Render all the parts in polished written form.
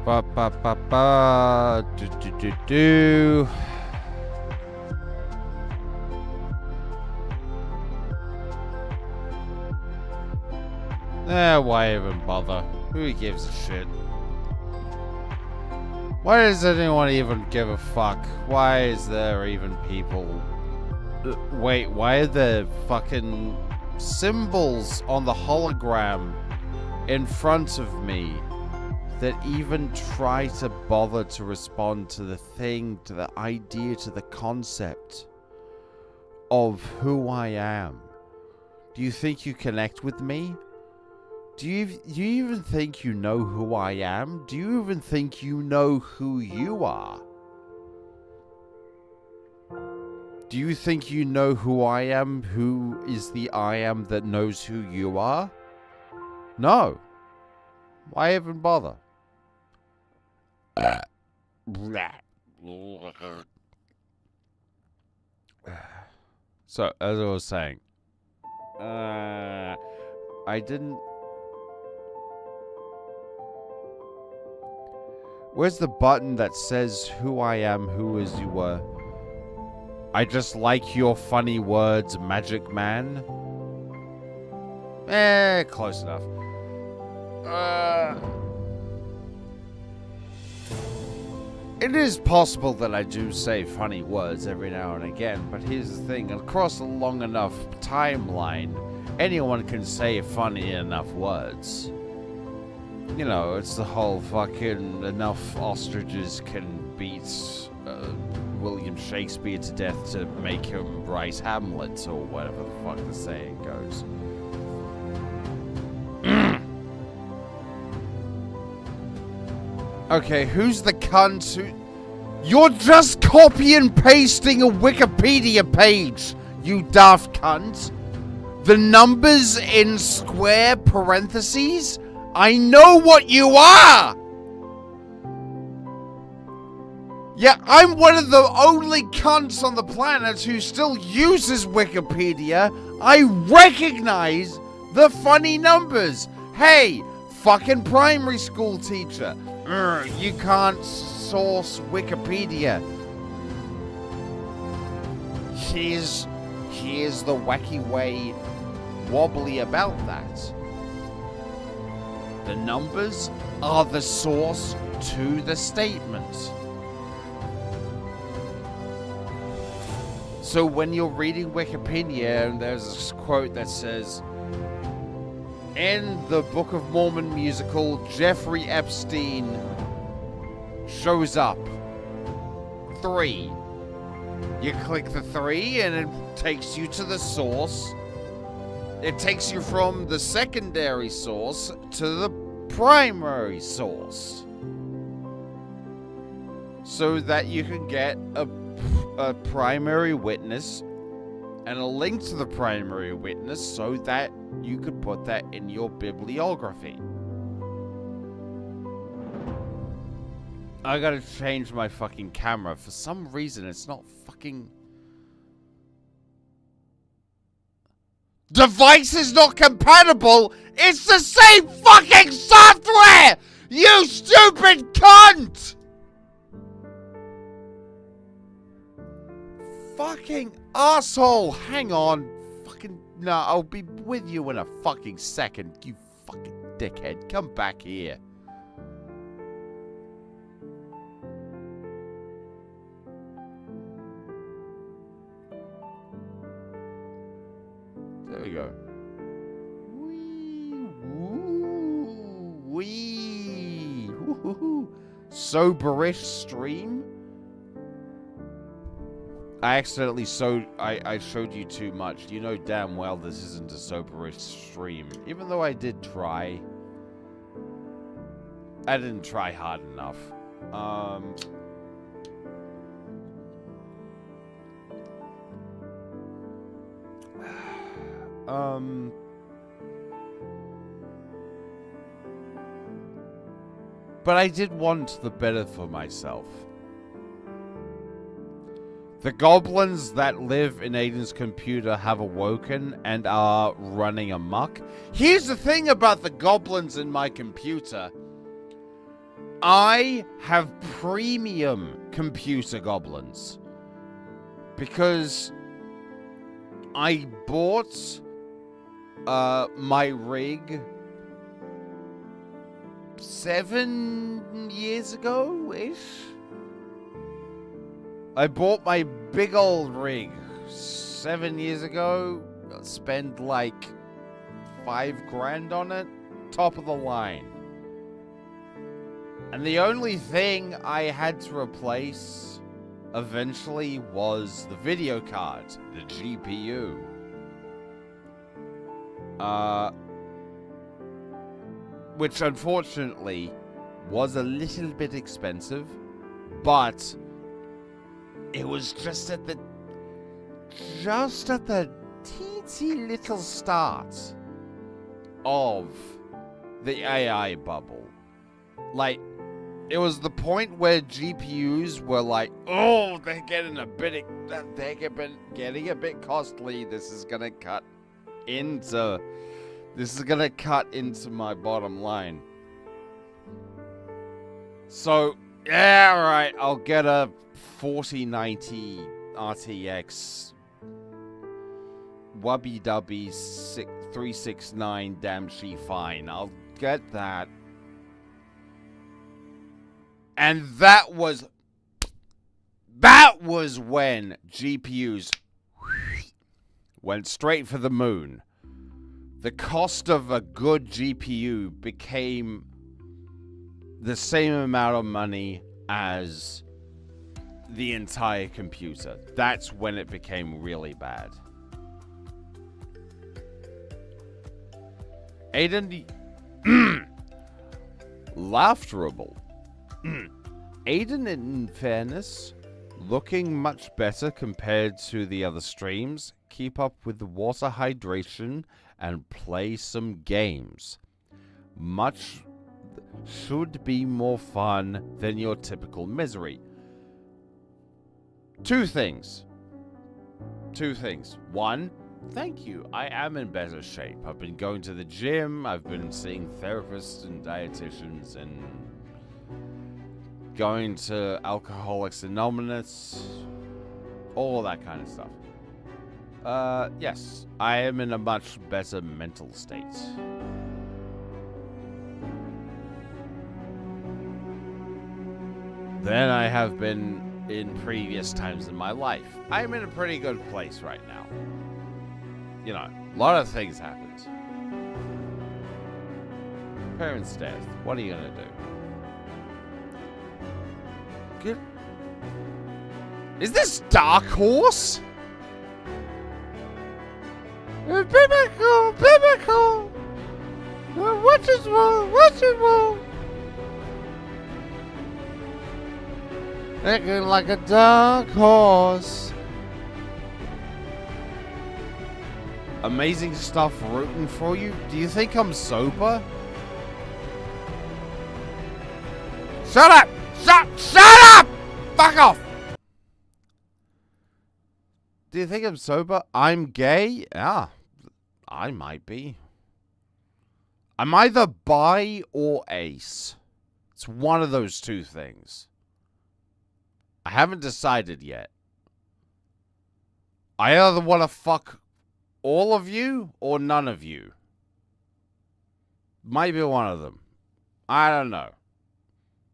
Ba ba ba ba. Do do do do. Why even bother? Who gives a shit? Why does anyone even give a fuck? Why is there even people? Wait, why are there fucking symbols on the hologram in front of me that even try to bother to respond to the thing, to the idea, to the concept of who I am? Do you think you connect with me? Do you even think you know who I am? Do you even think you know who you are? Do you think you know who I am? Who is the I am that knows who you are? No. Why even bother? So, as I was saying, I didn't... Where's the button that says who I am, who is you were? I just like your funny words, Magic Man. Close enough. It is possible that I do say funny words every now and again, but here's the thing. Across a long enough timeline, anyone can say funny enough words. You know, it's the whole fucking enough ostriches can beat William Shakespeare to death to make him write Hamlet, or whatever the fuck the saying goes. Okay, who's the cunt who... You're just copy and pasting a Wikipedia page, you daft cunt. The numbers in square parentheses? I know what you are! Yeah, I'm one of the only cunts on the planet who still uses Wikipedia. I recognize the funny numbers. Hey, fucking primary school teacher. You can't source Wikipedia. Here's the wacky way wobbly about that. The numbers are the source to the statement. So when you're reading Wikipedia and there's this quote that says, in the Book of Mormon musical, Jeffrey Epstein shows up. 3. You click the 3 and it takes you to the source. It takes you from the secondary source to the primary source, so that you can get a primary witness and a link to the primary witness, so that you could put that in your bibliography. I gotta change my fucking camera. For some reason, it's not fucking... Device is not compatible! It's the same fucking software! You stupid cunt! Fucking asshole! Hang on. Fucking... No, I'll be with you in a fucking second, you fucking dickhead. Come back here. There we go. Wee. Soberish stream? I accidentally I showed you too much. You know damn well this isn't a soberish stream. Even though I did try. I didn't try hard enough. But I did want the better for myself. The goblins that live in Aiden's computer have awoken and are running amok. Here's the thing about the goblins in my computer. I have premium computer goblins because I bought my rig 7 years ago-ish. I bought my big old rig 7 years ago. Spent like $5,000 on it. Top of the line. And the only thing I had to replace eventually was the video card, the GPU. Which unfortunately was a little bit expensive, but it was just at the teensy little start of the AI bubble. Like, it was the point where GPUs were like, oh, they're getting a bit costly. This is gonna cut into my bottom line. So, yeah, right, I'll get a 4090 RTX Wubby Dubby 369 damn she fine. I'll get that. And that was when GPUs went straight for the moon. The cost of a good GPU became the same amount of money as the entire computer. That's when it became really bad. Aiden, laughterable. Aiden, in fairness, looking much better compared to the other streams. Keep up with the water hydration and play some games. Much should be more fun than your typical misery. Two things. One, thank you. I am in better shape. I've been going to the gym. I've been seeing therapists and dietitians and going to Alcoholics Anonymous. All that kind of stuff. Yes, I am in a much better mental state. Than I have been in previous times in my life. I'm in a pretty good place right now. You know, a lot of things happened. Parents' death. What are you gonna do? Good. Is this Dark Horse? Biblical. What is wrong? Acting like a dark horse. Amazing stuff rooting for you. Do you think I'm sober? Shut up! Shut up! Fuck off! Do you think I'm sober? I'm gay? Yeah, I might be. I'm either bi or ace. It's one of those two things. I haven't decided yet. I either want to fuck all of you or none of you. Maybe one of them. I don't know.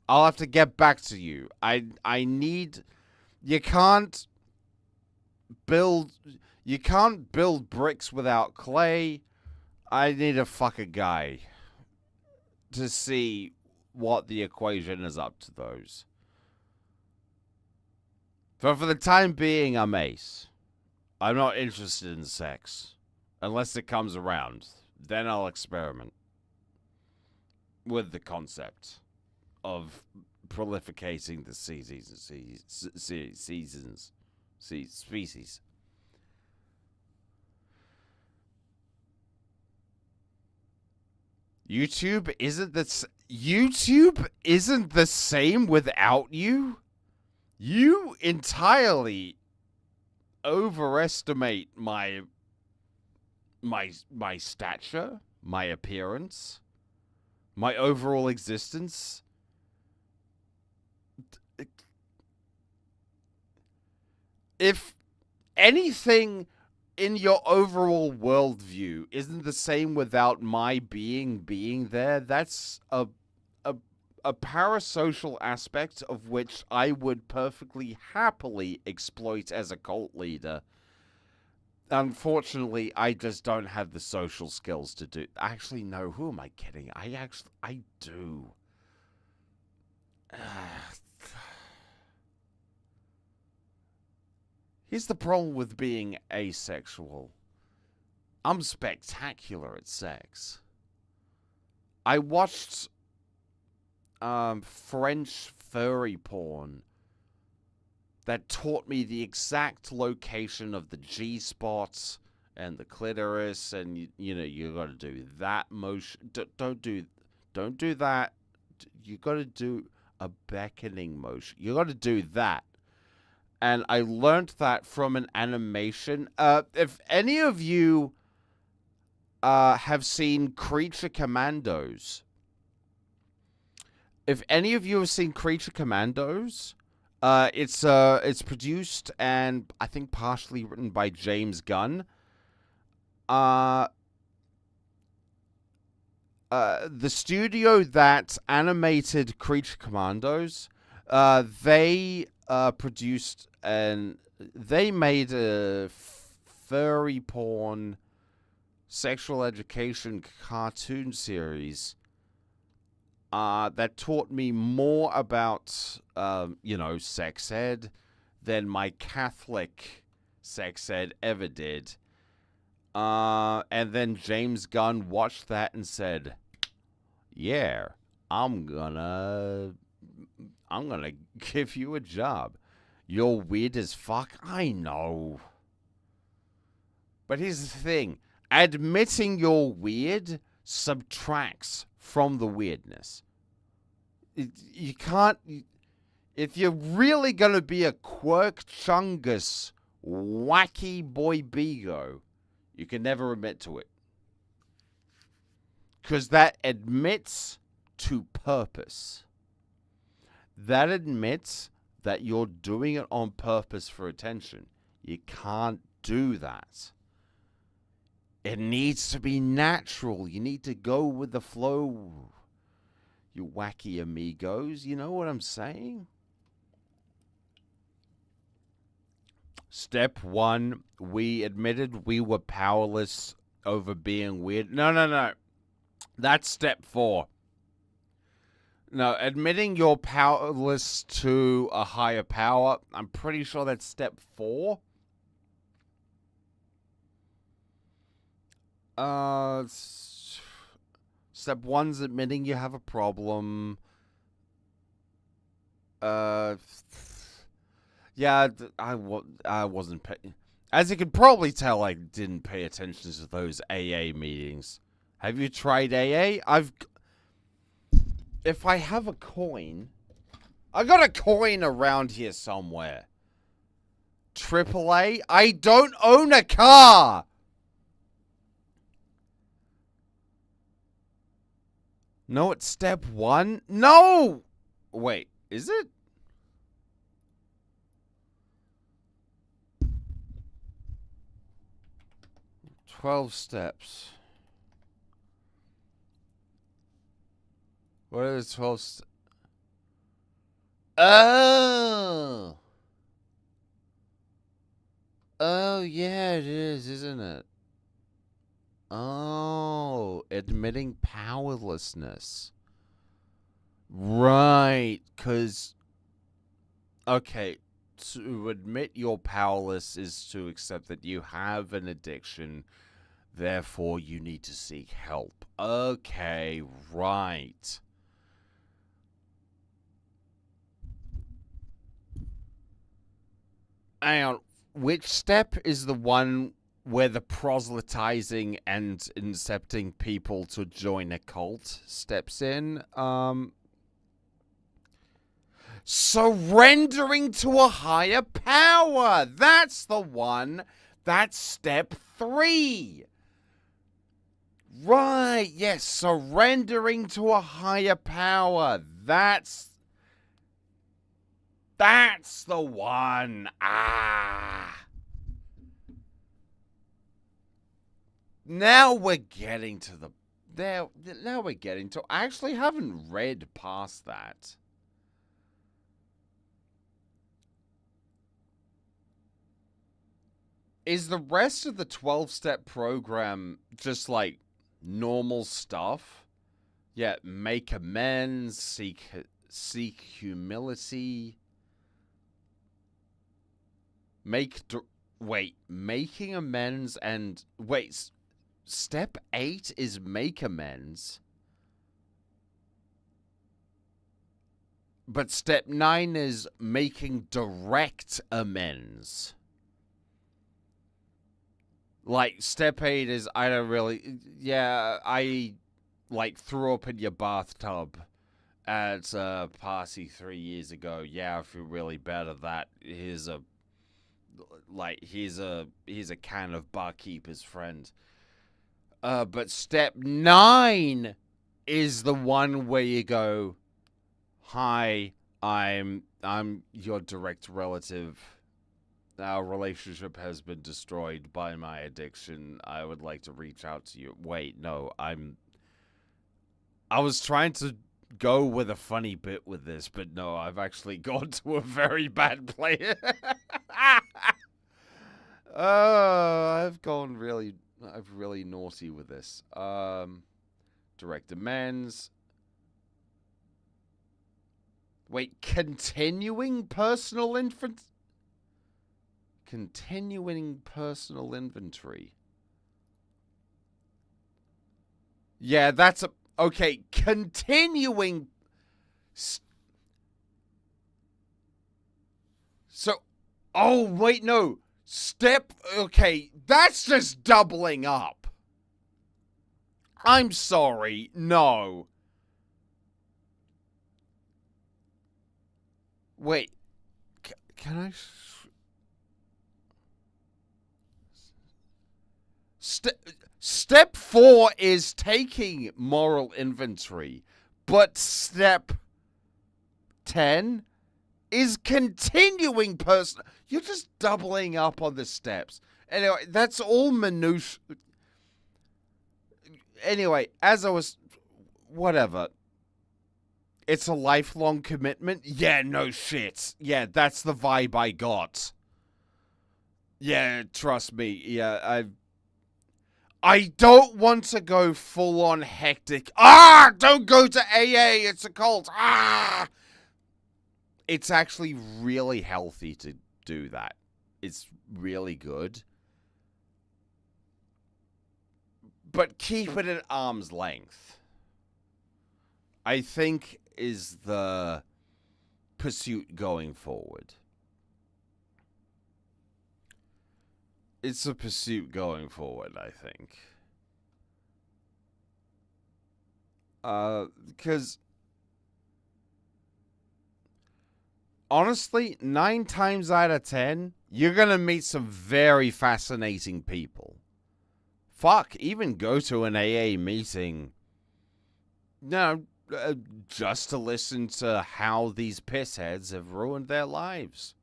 I'll have to get back to you. I need... You can't build bricks without clay. I need to fuck a guy to see what the equation is up to those. But for the time being, I'm ace. I'm not interested in sex. Unless it comes around. Then I'll experiment with the concept of prolificating the species. YouTube isn't the same without you? You entirely overestimate my stature, my appearance, my overall existence. if anything in your overall worldview isn't the same without my being there, that's a parasocial aspect of which I would perfectly happily exploit as a cult leader. Unfortunately, I just don't have the social skills to do. Actually, no. Who am I kidding? I do. Here's the problem with being asexual. I'm spectacular at sex. I watched French furry porn that taught me the exact location of the G-spots and the clitoris, and you know, you got to do that motion. Don't do that. You got to do a beckoning motion. You got to do that. And I learned that from an animation. If any of you have seen Creature Commandos, it's produced and I think partially written by James Gunn. The studio that animated Creature Commandos, they produced and they made a furry porn sexual education cartoon series that taught me more about, sex ed than my Catholic sex ed ever did. And then James Gunn watched that and said, yeah, I'm gonna give you a job. You're weird as fuck. I know. But here's the thing. Admitting you're weird subtracts from the weirdness. You can't... If you're really going to be a quirk chungus, wacky boy bigo, you can never admit to it. Because that admits to purpose. That admits that you're doing it on purpose for attention. You can't do that. It needs to be natural. You need to go with the flow. You wacky amigos. You know what I'm saying? Step 1, we admitted we were powerless over being weird. No. That's step 4. No, admitting you're powerless to a higher power, I'm pretty sure that's step 4. Step 1's admitting you have a problem. Yeah, I wasn't paying. As you can probably tell, I didn't pay attention to those AA meetings. Have you tried AA? If I have a coin... I got a coin around here somewhere. AAA? I don't own a car! No, it's step 1? No! Wait, is it? "12 steps. What are the 12 steps? Oh! Oh, yeah, it is, isn't it? Oh, admitting powerlessness. Right, because... Okay, to admit you're powerless is to accept that you have an addiction, therefore you need to seek help. Okay, right. Hang on, which step is the one where the proselytizing and incepting people to join a cult steps in? Surrendering to a higher power. That's the one. That's step 3. Right, yes, surrendering to a higher power. That's That's the one. Ah. Now we're getting to the... Now we're getting to... I actually haven't read past that. Is the rest of the 12-step program just like normal stuff? Yeah, make amends, seek humility. Making amends and... Wait, step 8 is make amends. But step 9 is making direct amends. Like, step 8 is, I don't really... Yeah, I, like, threw up in your bathtub at a party 3 years ago. Yeah, I feel really bad at that. Here's a can of Barkeeper's Friend. But step 9 is the one where you go, hi, I'm your direct relative. Our relationship has been destroyed by my addiction. I would like to reach out to you. Wait, no, I was trying to go with a funny bit with this, but no, I've actually gone to a very bad place. I've really naughty with this. Direct amends. Wait, continuing personal inventory. Yeah, that's a... Okay, continuing... So... Oh, wait, no. Step... Okay, that's just doubling up. I'm sorry. No. Wait. Can I... Step 4 is taking moral inventory, but step 10 is continuing personal... You're just doubling up on the steps. Anyway, that's all minutiae. Anyway, as I was... Whatever. It's a lifelong commitment? Yeah, no shit. Yeah, that's the vibe I got. Yeah, trust me. Yeah, I don't want to go full-on hectic. Ah! Don't go to AA! It's a cult! Ah! It's actually really healthy to do that. It's really good. But keep it at arm's length, I think, is the pursuit going forward. It's a pursuit going forward, I think. Because... Honestly, 9 times out of 10, you're gonna meet some very fascinating people. Fuck, even go to an AA meeting. No, just to listen to how these pissheads have ruined their lives.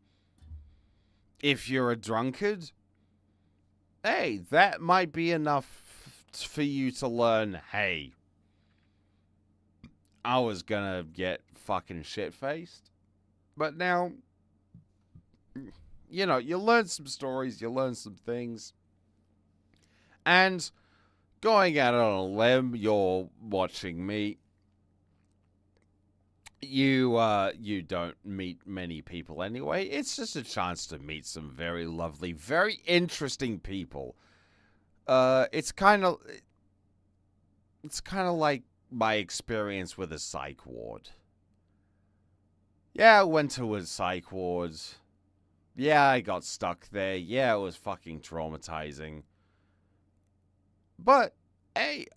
If you're a drunkard, hey, that might be enough for you to learn, hey, I was gonna get fucking shit-faced. But now, you know, you learn some stories, you learn some things. And going out on a limb, you're watching me. You don't meet many people anyway. It's just a chance to meet some very lovely, very interesting people. It's kind of like my experience with a psych ward. Yeah, I went to a psych ward. Yeah, I got stuck there. Yeah, it was fucking traumatizing. But, hey,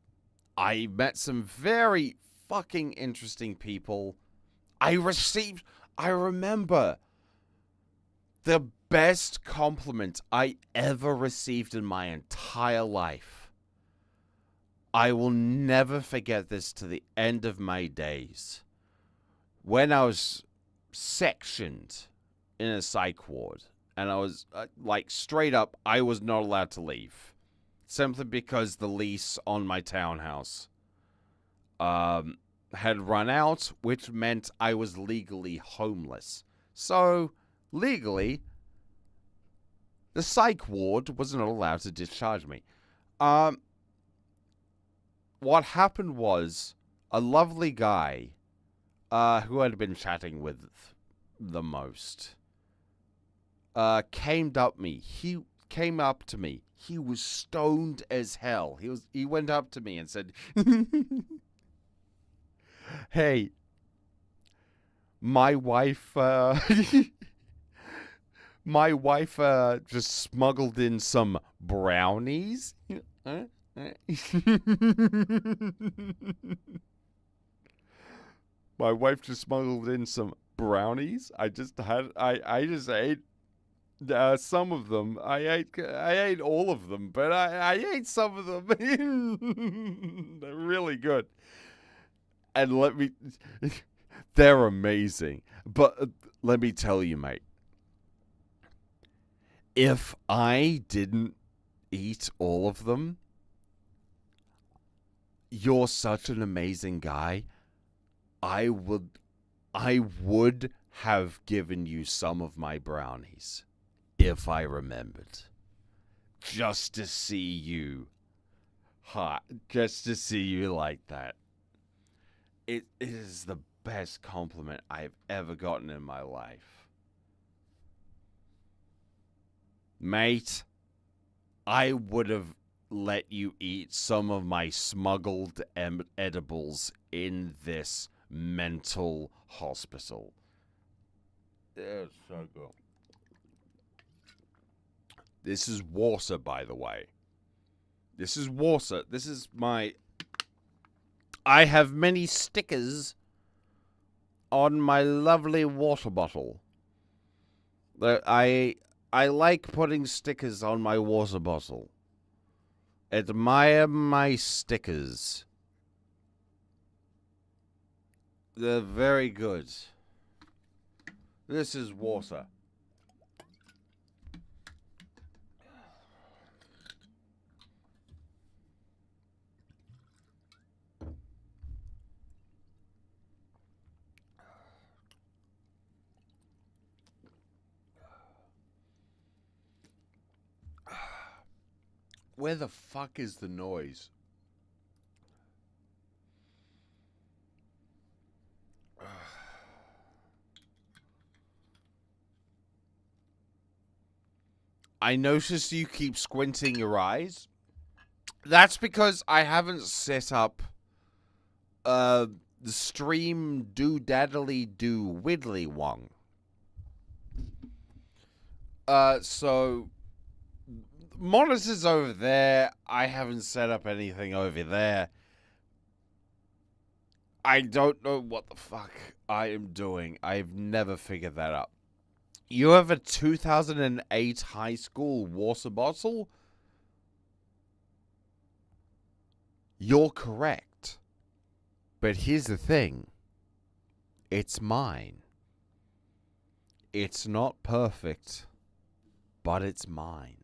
I met some very fucking interesting people. I remember the best compliment I ever received in my entire life. I will never forget this to the end of my days. When I was sectioned in a psych ward. And I was, like, straight up, I was not allowed to leave. Simply because the lease on my townhouse had run out, which meant I was legally homeless. So, legally, the psych ward was not allowed to discharge me. What happened was, a lovely guy, who I'd been chatting with the most, came up to me. He was stoned as hell. He went up to me and said, "Hey, my wife, my wife, just smuggled in some brownies." My wife just smuggled in some brownies. I just ate some of them. I ate all of them, but I ate some of them. They're really good. And they're amazing. But let me tell you, mate, if I didn't eat all of them, you're such an amazing guy. I would have given you some of my brownies if I remembered. Just to see you hot. Just to see you like that. It is the best compliment I've ever gotten in my life. Mate, I would have let you eat some of my smuggled edibles in this mental hospital. It's so good. This is water, by the way. This is water. This is my... I have many stickers on my lovely water bottle. I like putting stickers on my water bottle. Admire my stickers. They're very good. This is water. Where the fuck is the noise? I noticed you keep squinting your eyes. That's because I haven't set up the stream do-daddly do-widdly wong. So monitors over there. I haven't set up anything over there. I don't know what the fuck I am doing. I've never figured that out. You have a 2008 high school water bottle? You're correct. But here's the thing. It's mine. It's not perfect, but it's mine.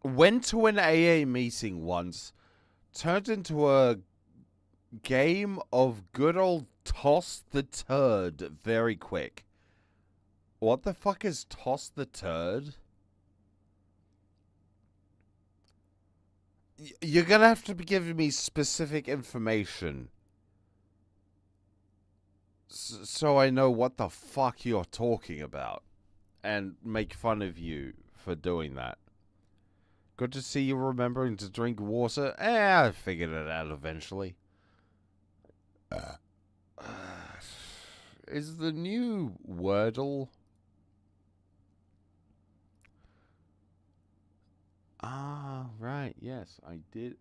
Went to an AA meeting once, turned into a game of good old toss the turd very quick. What the fuck is toss the turd? You're gonna have to be giving me specific information. So I know what the fuck you're talking about. And make fun of you for doing that. Good to see you remembering to drink water. I figured it out eventually. Is the new Wordle... Ah, right, yes, I did.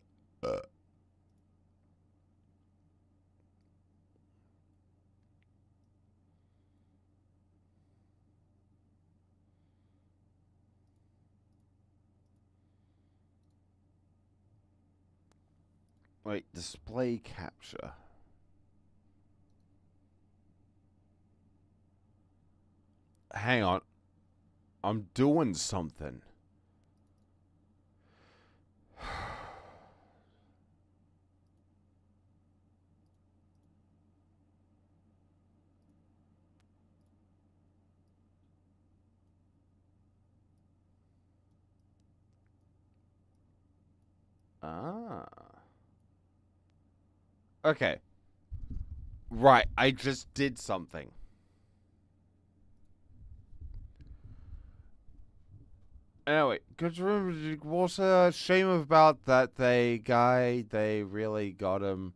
Wait, display capture. Hang on. I'm doing something. Ah. Okay. Right, I just did something. Anyway, what's a shame about that they really got him.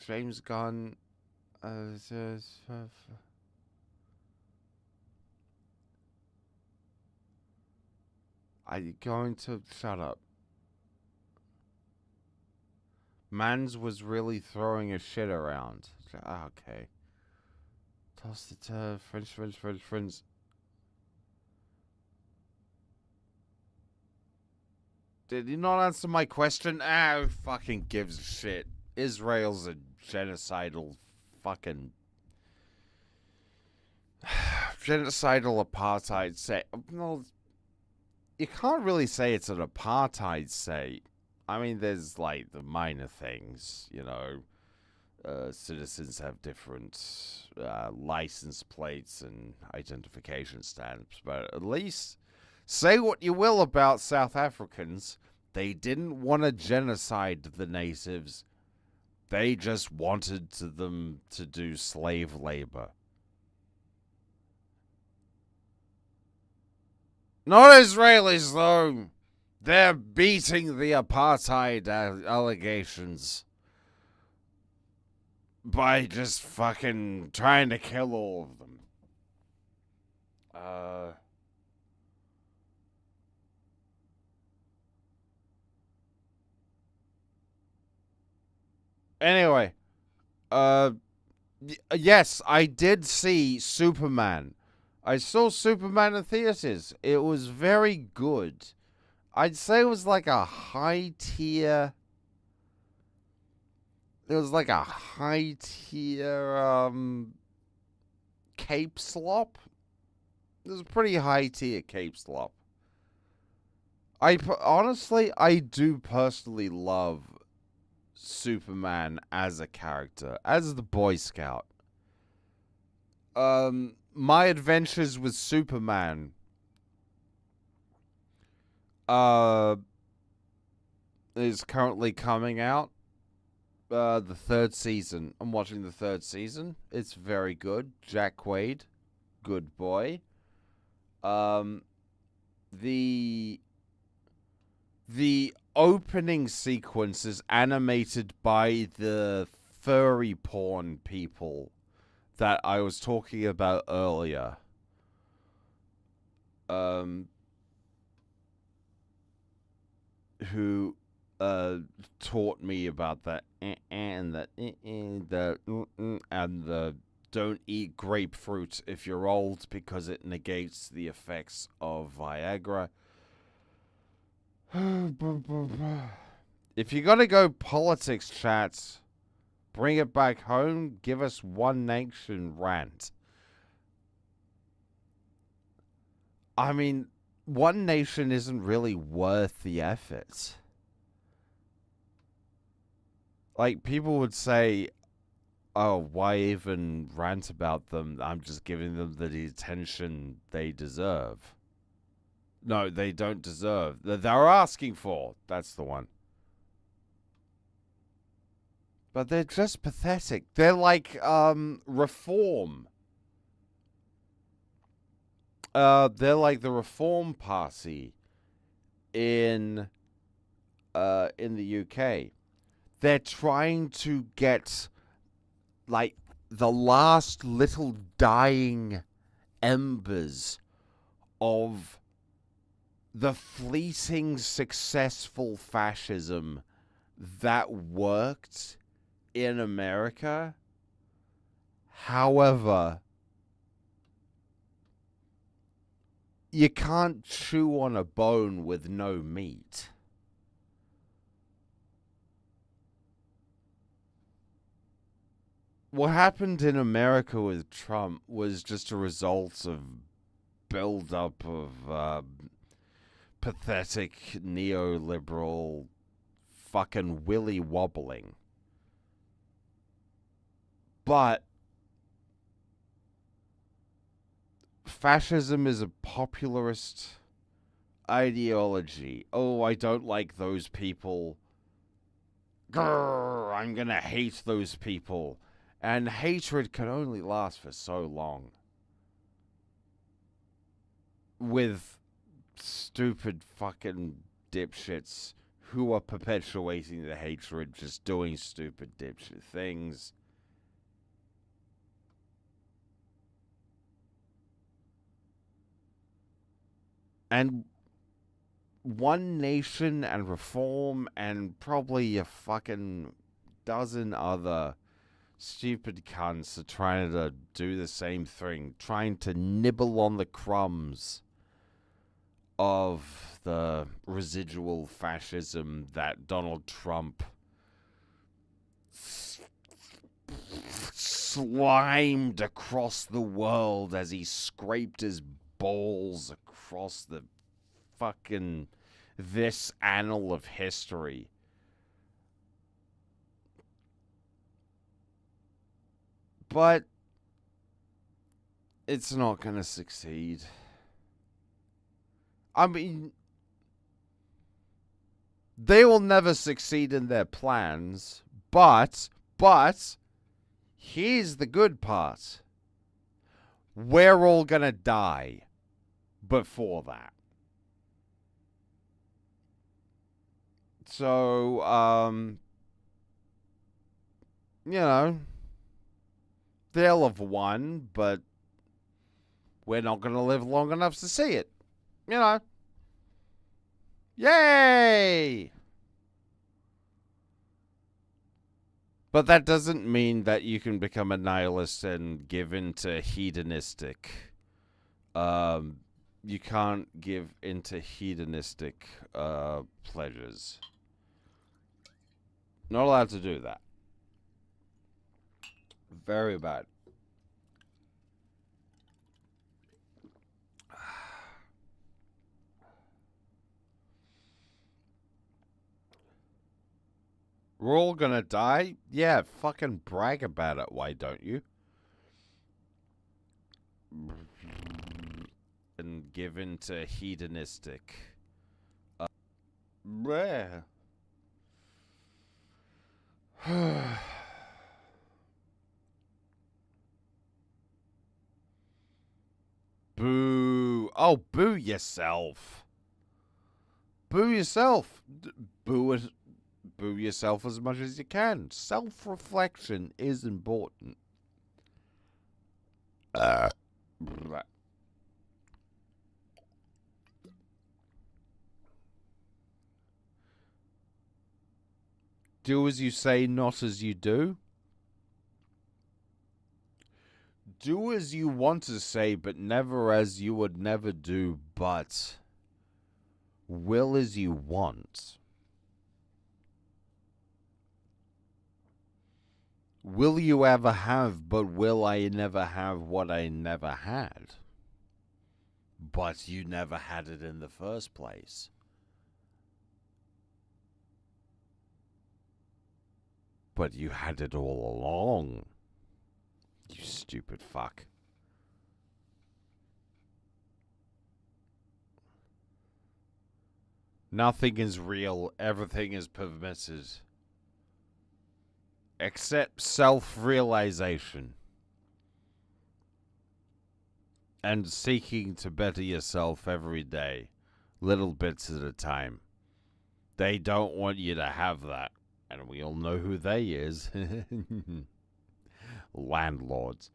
James Gunn. Are you going to shut up? Mans was really throwing his shit around. Okay. Toss it to French. Did you not answer my question? Who fucking gives a shit? Israel's a genocidal fucking genocidal apartheid state. Well, you can't really say it's an apartheid state. I mean, there's like the minor things, you know. Citizens have different license plates and identification stamps, but at least say what you will about South Africans, they didn't want to genocide the natives. They just wanted them to do slave labor. Not Israelis, though. They're beating the apartheid allegations by just fucking trying to kill all of them. Anyway, yes, I did see Superman. I saw Superman in theaters. It was very good. I'd say it was like a high tier. It was like a high tier cape slop. It was a pretty high tier cape slop. Honestly, I do personally love Superman as a character, as the Boy Scout. My Adventures with Superman is currently coming out. The third season. I'm watching the third season. It's very good. Jack Quaid, good boy. The opening sequence is animated by the furry porn people that I was talking about earlier. Who taught me about that and the don't eat grapefruit if you're old because it negates the effects of Viagra. If you're gonna go politics, chats, bring it back home. Give us One Nation rant. I mean, One Nation isn't really worth the effort. Like, people would say, oh, why even rant about them? I'm just giving them the attention they deserve. No, they don't deserve. They're asking for. That's the one. But they're just pathetic. They're like, Reform. They're like the Reform Party in the UK. They're trying to get like the last little dying embers of the fleeting successful fascism that worked in America. However, you can't chew on a bone with no meat. what happened in America with Trump was just a result of build-up of pathetic neoliberal fucking willy wobbling. But fascism is a popularist ideology. Oh, I don't like those people. Grrr, I'm gonna hate those people. And hatred can only last for so long. With stupid fucking dipshits who are perpetuating the hatred, just doing stupid dipshit things. And One Nation and Reform and probably a fucking dozen other stupid cunts are trying to do the same thing, trying to nibble on the crumbs of the residual fascism that Donald Trump slimed across the world as he scraped his balls across the fucking this annal of history. But it's not going to succeed. I mean, they will never succeed in their plans, but here's the good part. We're all going to die before that. So, you know, they'll have won, but we're not going to live long enough to see it. You know. Yay! But that doesn't mean that you can become a nihilist and give into hedonistic. You can't give into hedonistic pleasures. Not allowed to do that. Very bad. We're all gonna die? Yeah, fucking brag about it, why don't you? And give in to hedonistic. Rare. Boo. Oh, boo yourself. Boo yourself. Boo yourself as much as you can. Self-reflection is important. Do as you say, not as you do. Do as you want to say, but never as you would never do, but will as you want. Will you ever have, but will I never have what I never had? But you never had it in the first place. But you had it all along. You stupid fuck. Nothing is real. Everything is permitted. Except self-realization. And seeking to better yourself every day. Little bits at a time. They don't want you to have that. And we all know who they is. Landlords.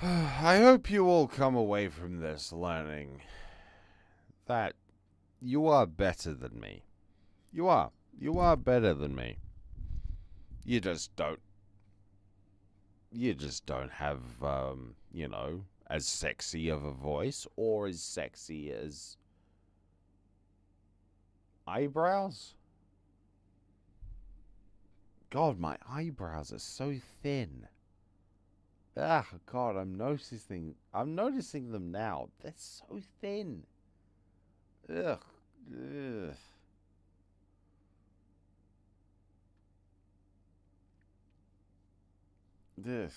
I hope you all come away from this learning that you are better than me. You are. You are better than me. You just don't. You just don't have, you know, as sexy of a voice or as sexy as eyebrows. God, my eyebrows are so thin. Ah, God, I'm noticing them now. They're so thin. Ugh. Ugh. Ugh.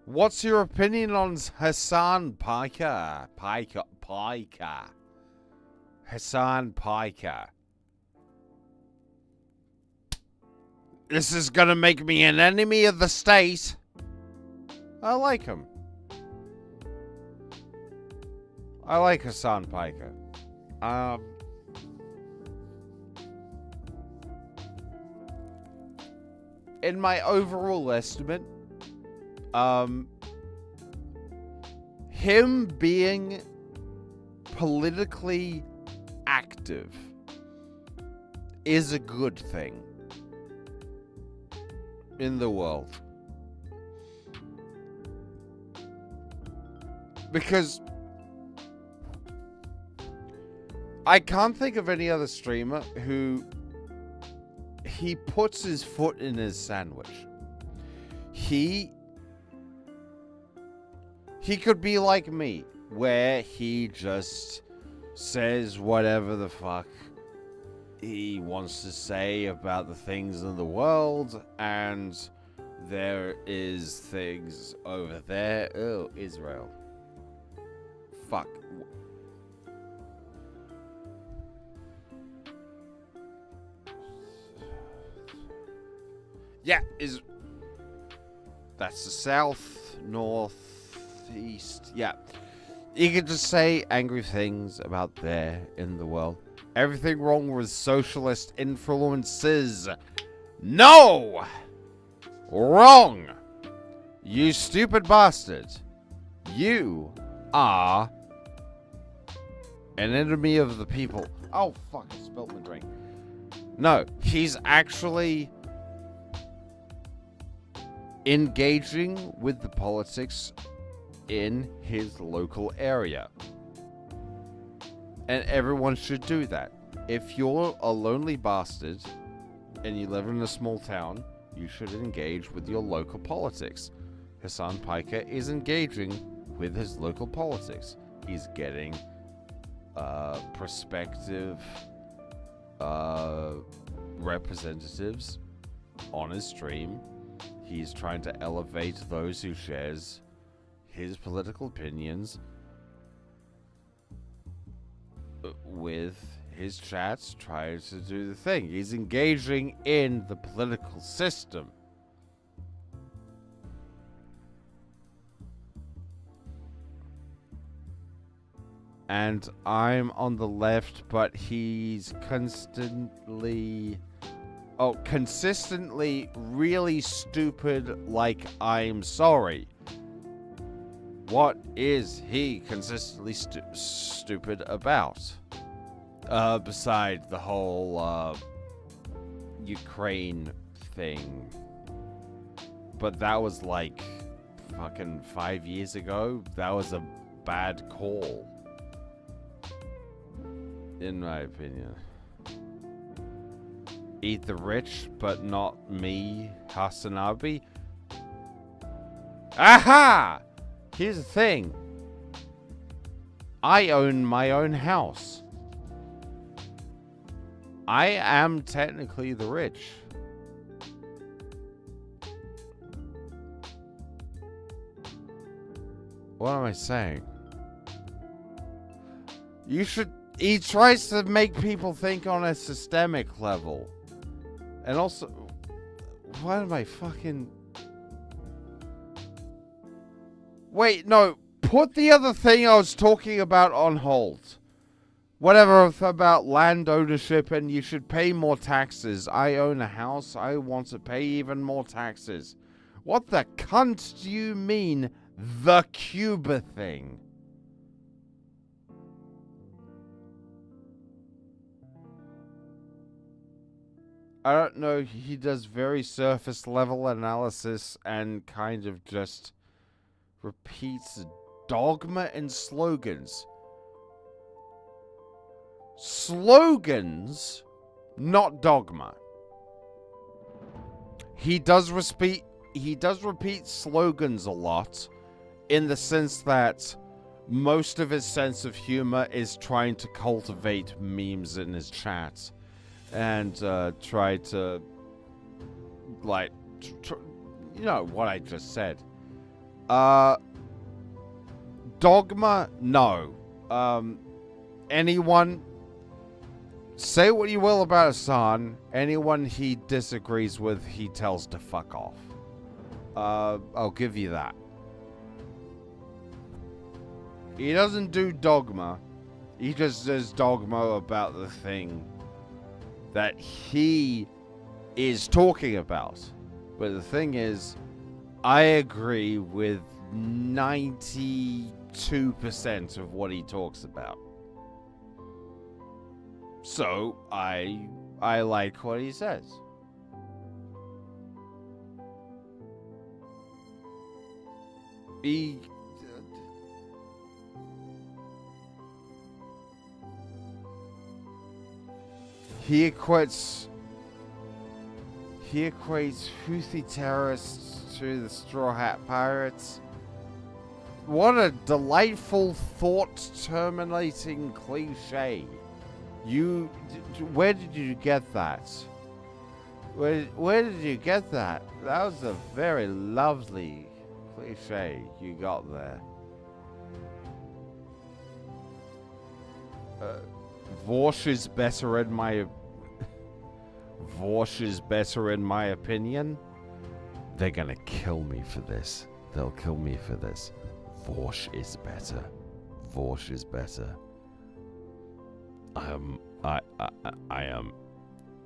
What's your opinion on Hassan Piker? Piker. Hassan Piker. This is gonna make me an enemy of the state. I like him. I like Hassan Piker. In my overall estimate, him being politically active is a good thing in the world. Because I can't think of any other streamer who he puts his foot in his sandwich. He could be like me, where he just says whatever the fuck he wants to say about the things in the world, and there is things over there. Oh, Israel. Fuck. Yeah, that's the south, north, east. Yeah. You could just say angry things about there in the world. Everything wrong with socialist influences. No! Wrong! You stupid bastard. You are an enemy of the people. Oh, fuck, I spilled my drink. No, he's actually engaging with the politics in his local area. And everyone should do that. If you're a lonely bastard and you live in a small town, you should engage with your local politics. Hassan Piker is engaging with his local politics. He's getting prospective representatives on his stream. He's trying to elevate those who shares his political opinions with his chats, tries to do the thing. He's engaging in the political system. And I'm on the left, but he's consistently really stupid, like I'm sorry. What is he consistently stupid about? Beside the whole Ukraine thing. But that was like fucking 5 years ago. That was a bad call, in my opinion. Eat the rich, but not me, Hasanabi. Aha! Here's the thing. I own my own house. I am technically the rich. What am I saying? He tries to make people think on a systemic level. And also, what am I fucking... Wait, no. Put the other thing I was talking about on hold. Whatever about land ownership and you should pay more taxes. I own a house. I want to pay even more taxes. What the cunt do you mean, the Cuba thing? I don't know. He does very surface level analysis and kind of just repeats dogma and slogans. Slogans, not dogma. He does repeat slogans a lot, in the sense that most of his sense of humor is trying to cultivate memes in his chat and try to, like, you know what I just said. Dogma, no. Anyone, say what you will about Hassan. Anyone he disagrees with, he tells to fuck off. I'll give you that. He doesn't do dogma. He just does dogma about the thing that he is talking about. But the thing is, I agree with 92% of what he talks about. So, I like what he says. He equates Houthi terrorists to the Straw Hat Pirates. What a delightful thought-terminating cliche. Where did you get that? Where did you get that? That was a very lovely cliche you got there. Vorsh is better in my opinion. They're gonna kill me for this. They'll kill me for this. Vorsh is better. Vorsh is better. I'm a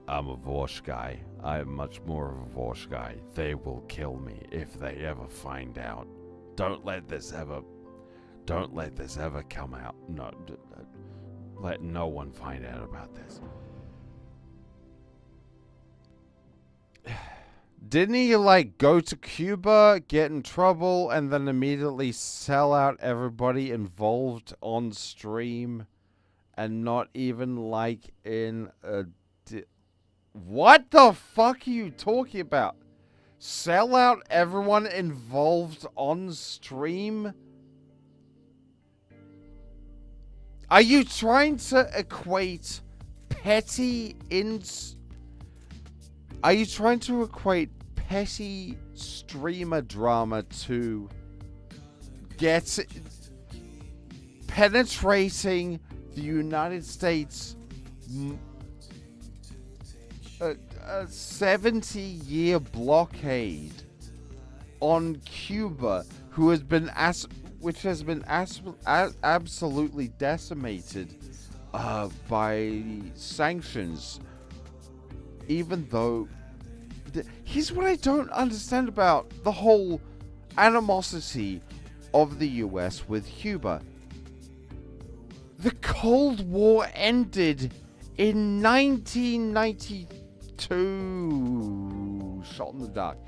Vorsh guy. I am much more of a Vorsh guy. They will kill me if they ever find out. Don't let this ever come out. No, let no one find out about this. Didn't he, like, go to Cuba, get in trouble, and then immediately sell out everybody involved on stream? And not even, like, in a... What the fuck are you talking about? Sell out everyone involved on stream? Are you trying to equate petty Are you trying to equate petty streamer drama to penetrating the United States, a 70-year blockade on Cuba, which has been absolutely decimated by sanctions? Even though, here's what I don't understand about the whole animosity of the US with Cuba. The Cold War ended in 1992. Shot in the dark.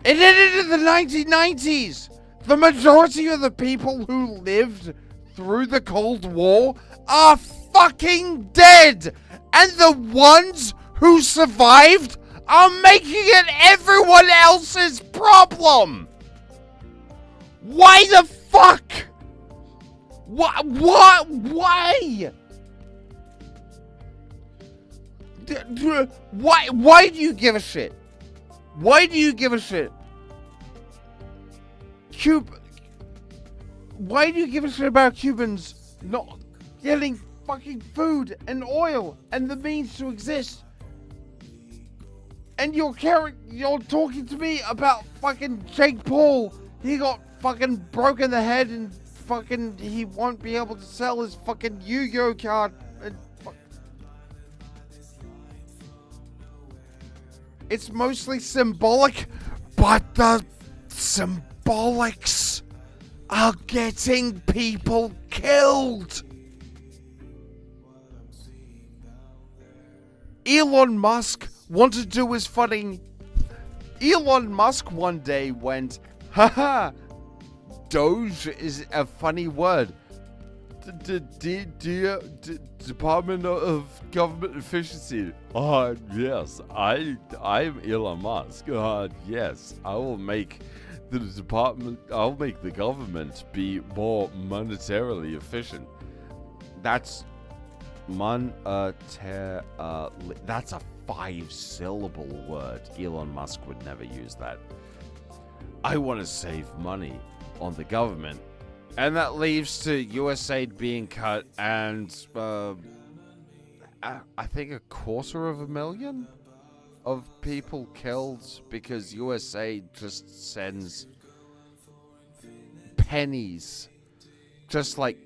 It ended in the 1990s. The majority of the people who lived through the Cold War are fucking dead. And the ones who survived are making it everyone else's problem. Why the fuck? What? Why? Why do you give a shit? Why do you give a shit? Why do you give a shit about Cubans not getting fucking food and oil and the means to exist? And you're talking to me about fucking Jake Paul. He got fucking broken the head and he won't be able to sell his fucking Yu-Gi-Oh card. It's mostly symbolic, but the symbolics are getting people killed. Elon Musk wanted to do his funny. Elon Musk one day went, haha, Doge is a funny word. Department of Government Efficiency. Yes, I'm Elon Musk. Yes, I'll make the government be more monetarily efficient. That's that's a 5-syllable word. Elon Musk would never use that. I want to save money on the government. And that leads to USAID being cut and I think 250,000 of people killed because USAID just sends pennies. Just like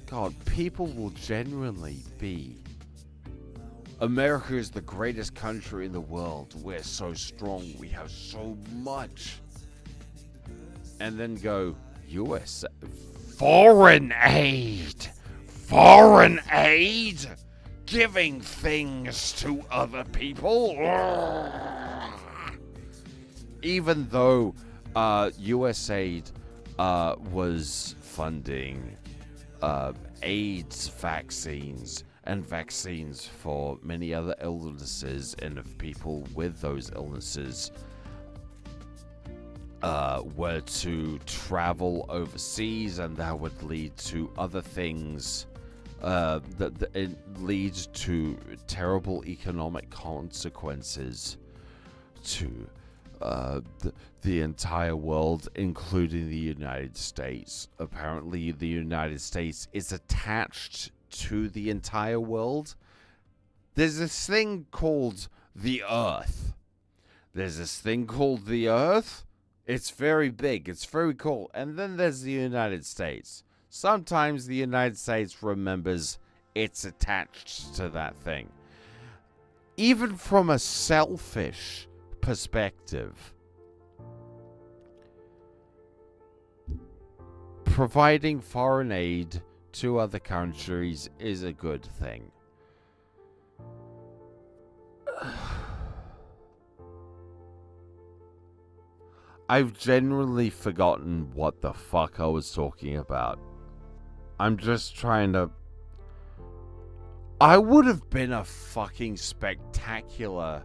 God, people will genuinely be. America is the greatest country in the world. We're so strong. We have so much. And then go, US foreign aid. Foreign aid? Giving things to other people? Even though USAID was funding AIDS vaccines and vaccines for many other illnesses, and if people with those illnesses were to travel overseas, and that would lead to other things, that it leads to terrible economic consequences to the entire world, including the United States. Apparently, the United States is attached to the entire world. There's this thing called the Earth. It's very big. It's very cool. And then there's the United States. Sometimes the United States remembers it's attached to that thing. Even from a selfish perspective, providing foreign aid to other countries is a good thing. I've genuinely forgotten what the fuck I was talking about. I'm just trying to... I would have been a fucking spectacular...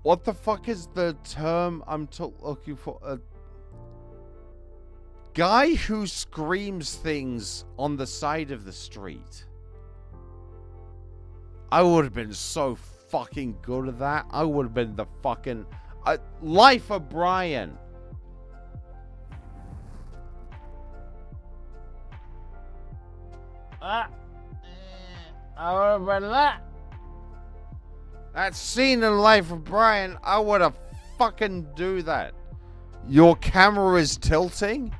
what the fuck is the term I'm looking for? Guy who screams things on the side of the street. I would have been so fucking good at that. I would have been the fucking... Life of Brian. I would have been that. That scene in Life of Brian, I would have fucking do that. Your camera is tilting?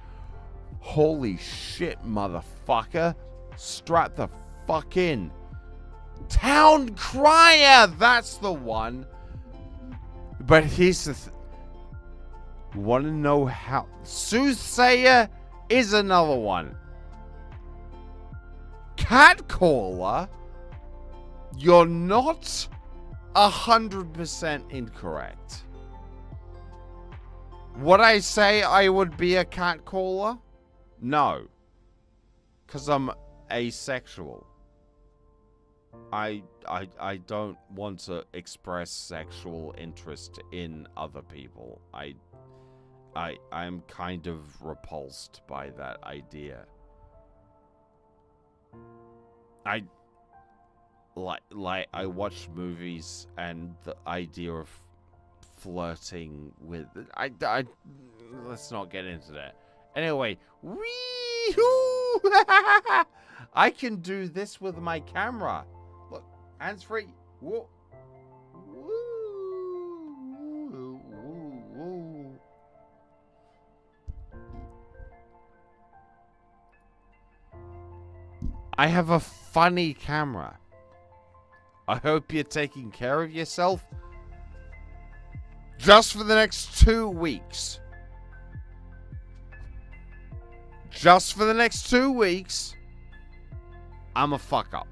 Holy shit, motherfucker. Strap the fuck in. Town Crier! That's the one. But here's the want to know how... Soothsayer is another one. Catcaller? You're not 100% incorrect. Would I say I would be a catcaller? No. Because I'm asexual. I don't want to express sexual interest in other people. I'm kind of repulsed by that idea. I watch movies and the idea of flirting with... let's not get into that. Anyway, I can do this with my camera. Look, hands-free. Whoa. Woo. Woo. I have a funny camera. I hope you're taking care of yourself. Just for the next 2 weeks. Just for the next 2 weeks, I'm a fuck up.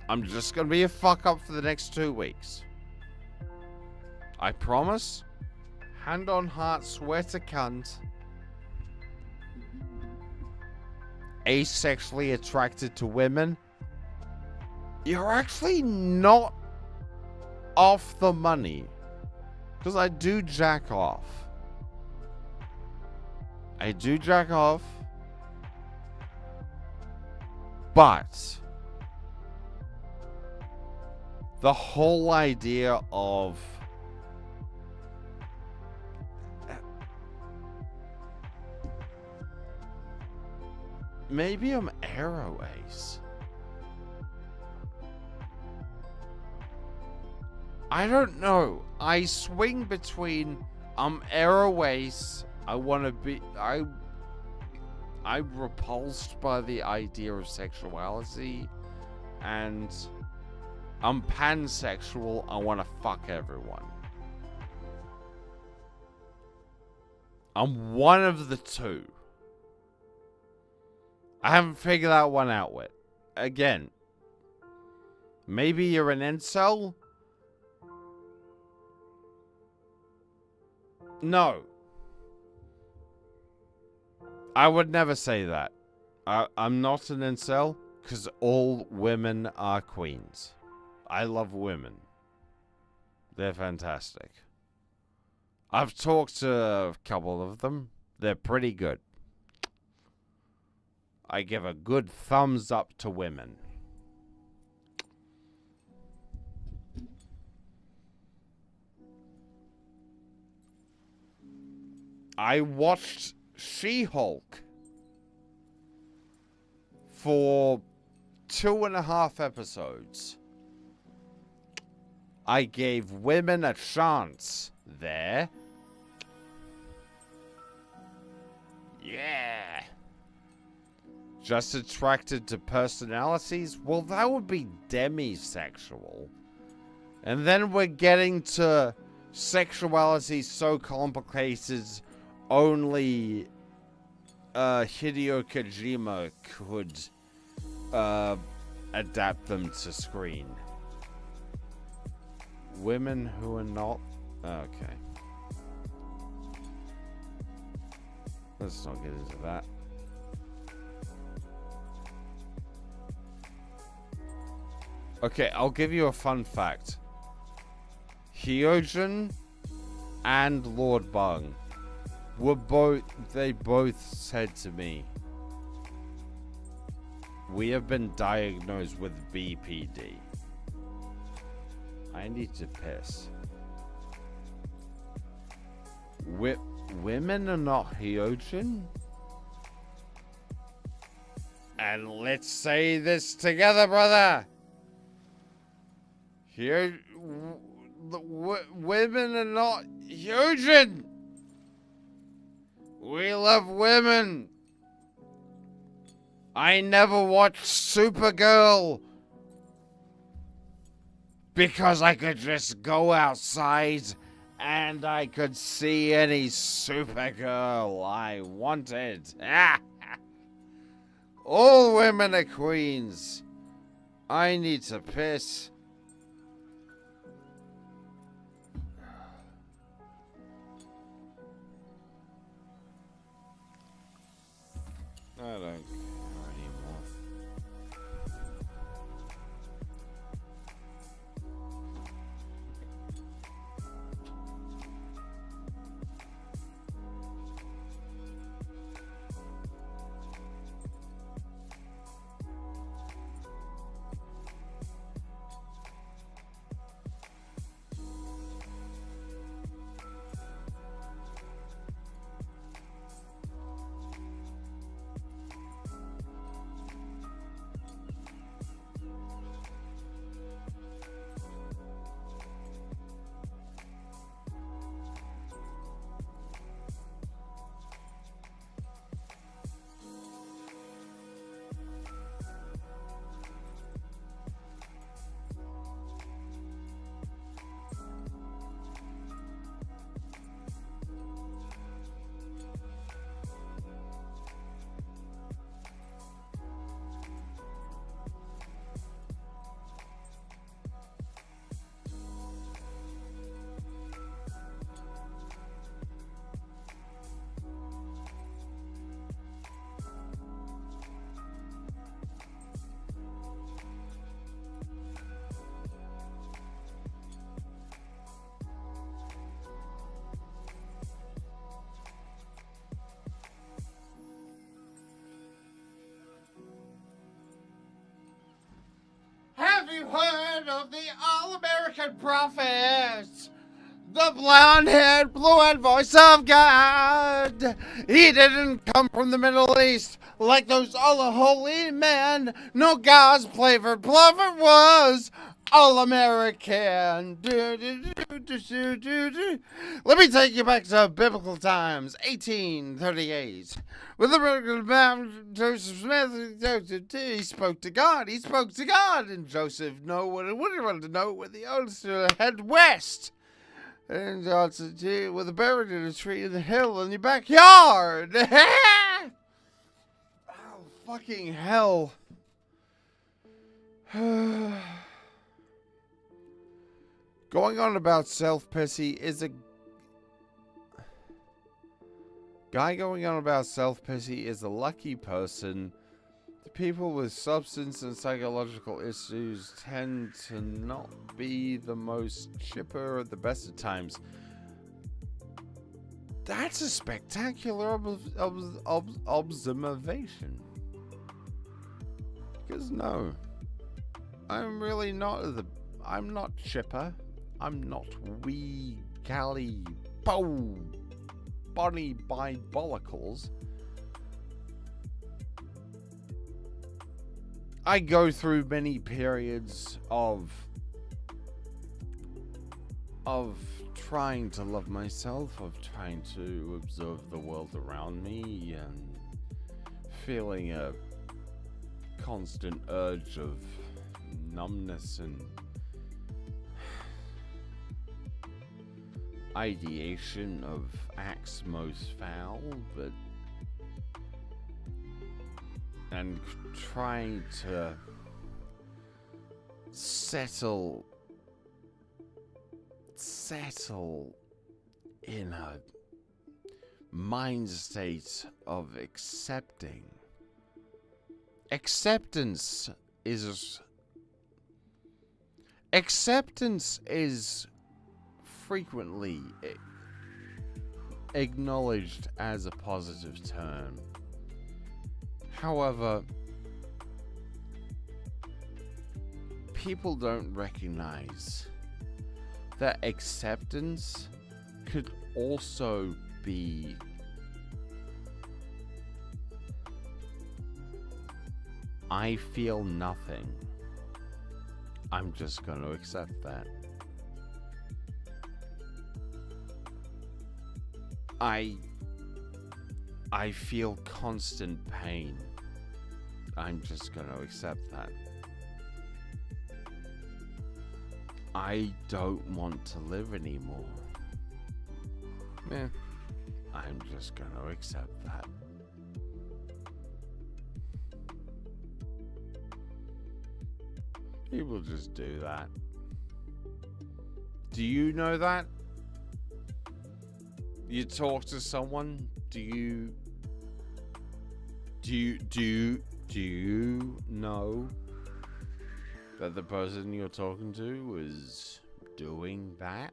I'm just gonna be a fuck up for the next 2 weeks. I promise. Hand on heart, swear to cunt. Asexually attracted to women. You're actually not off the money. Because I do jack off. I do jack off. But the whole idea of maybe I'm Arrow Ace. I don't know. I swing between Arrow Ace. I want to be. I'm repulsed by the idea of sexuality, and I'm pansexual. I want to fuck everyone. I'm one of the two. I haven't figured that one out yet. Again, maybe you're an incel? No. I would never say that. I'm not an incel, because all women are queens. I love women. They're fantastic. I've talked to a couple of them. They're pretty good. I give a good thumbs up to women. I watched She-Hulk for 2.5 episodes. I gave women a chance there. Yeah. Just attracted to personalities? Well, that would be demisexual. And then we're getting to sexuality so complicated only Hideo Kojima could adapt them to screen. Women who are not... Okay. Let's not get into that. Okay, I'll give you a fun fact. Hyojin and Lord Bung they both said to me, we have been diagnosed with BPD. I need to piss. Women are not Hyojin? And let's say this together, brother. Here, women are not Hyojin. We love women. I never watched Supergirl because I could just go outside and I could see any Supergirl I wanted. All women are queens. I need to piss. I don't care anymore. heard of the All-American Prophet? The blonde-haired, blue-eyed voice of God. He didn't come from the Middle East like those all holy men. No, God's flavored plover was all-American. Let me take you back to biblical times, 1838. With the man Joseph Smith, he spoke to God. He spoke to God, and Joseph what he wanted to know where the others head west. And God said, gee, with a buried in a tree in the hill in your backyard. Oh, fucking hell. Going on about self-pity is a... Guy going on about self-pity is a lucky person. The people with substance and psychological issues tend to not be the most chipper at the best of times. That's a spectacular observation. Because no, I'm really not I'm not chipper. I'm not wee galley bow bonny by bollicles. I go through many periods of trying to love myself, of trying to observe the world around me, and feeling a constant urge of numbness and ideation of acts most foul, and trying to settle in a mind state of accepting. Acceptance is frequently acknowledged as a positive term. However, people don't recognize that acceptance could also be I feel nothing. I'm just going to accept that. I feel constant pain. I'm just going to accept that. I don't want to live anymore. I'm just going to accept that. People just do that. Do you know that? You talk to someone, do you know that the person you're talking to is doing that?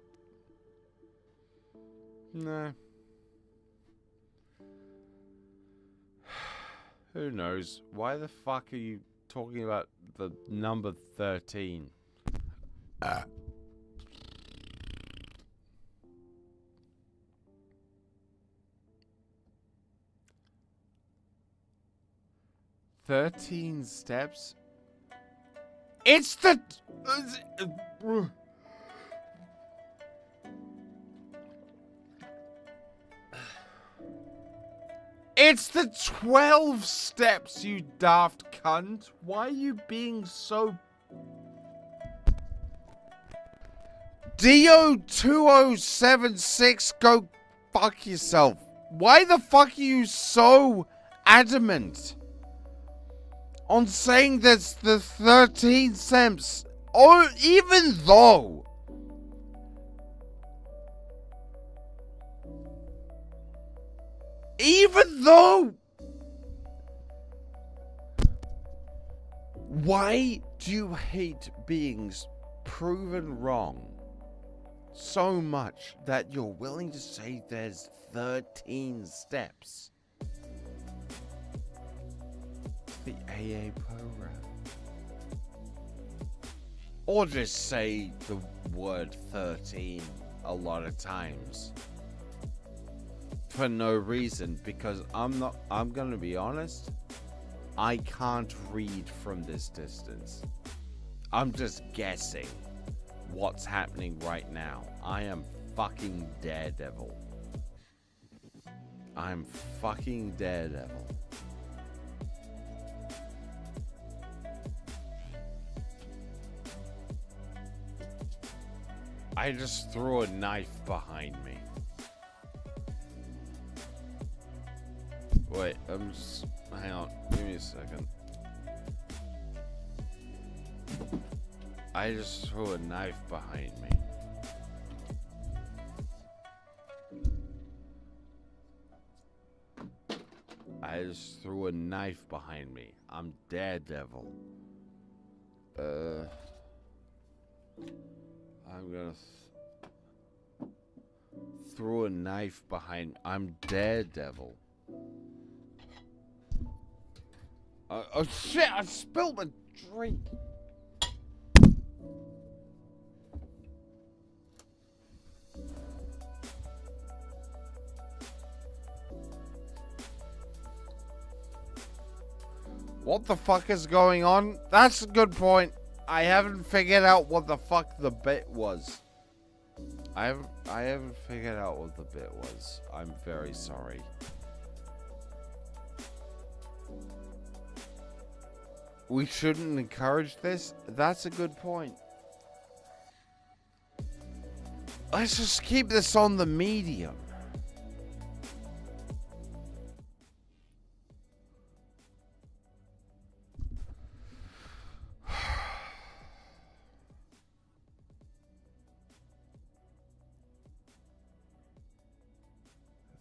No. Who knows? Why the fuck are you talking about the number 13? 13 steps? It's the... It's the 12 steps, you daft cunt. Why are you being so... Dio2076, go fuck yourself. Why the fuck are you so adamant on saying that's the 13 steps? Or even though... Why do you hate being proven wrong so much that you're willing to say there's 13 steps? The AA program. Or just say the word 13 a lot of times. For no reason, because I'm gonna be honest, I can't read from this distance. I'm just guessing what's happening right now. I am fucking Daredevil. I'm fucking Daredevil. I just threw a knife behind me. Wait, hang on, give me a second. I just threw a knife behind me. I just threw a knife behind me. I'm Daredevil. I'm gonna throw a knife behind me. I'm Daredevil. Oh shit, I spilled a drink. What the fuck is going on? That's a good point. I haven't figured out what the fuck the bit was. I haven't figured out what the bit was. I'm very sorry. We shouldn't encourage this? That's a good point. Let's just keep this on the medium.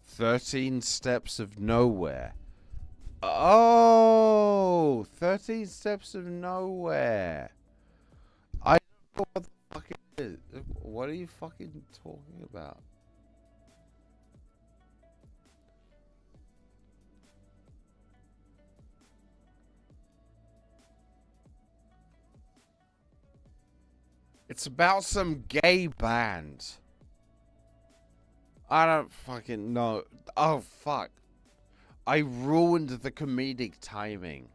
"13 Steps of Nowhere." Oh, 13 Steps of Nowhere. I don't know what the fuck it is. What are you fucking talking about? It's about some gay band. I don't fucking know. Oh, fuck. I ruined the comedic timing.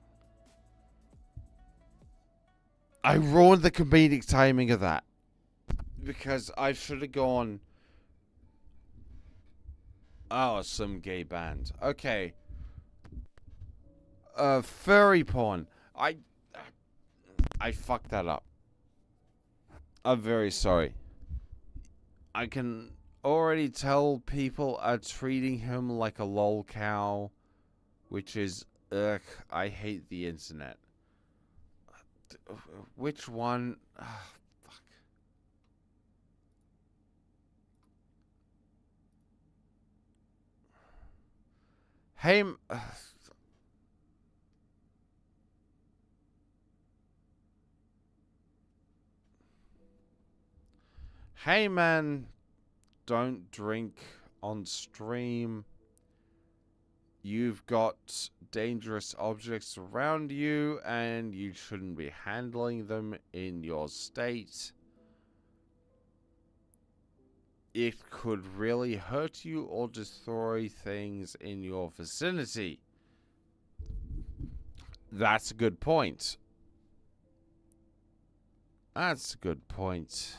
I ruined the comedic timing of that. Because I should have gone... Oh, some gay band. Okay. Furry porn. I fucked that up. I'm very sorry. I can already tell people are treating him like a lol cow, which is, ugh, I hate the internet. Which one? Fuck. Hey, hey man, don't drink on stream. You've got dangerous objects around you and you shouldn't be handling them in your state. It could really hurt you or destroy things in your vicinity. That's a good point. That's a good point.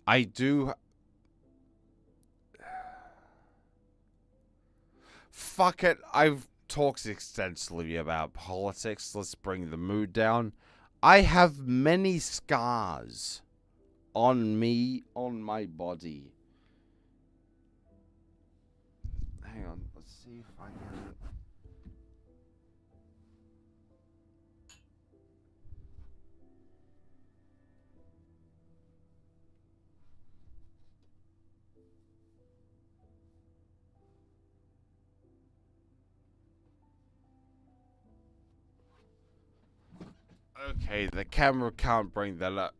I do... Fuck it. I've talked extensively about politics. Let's bring the mood down. I have many scars on me, on my body. Hang on. Let's see if I can... Okay, the camera can't bring that up.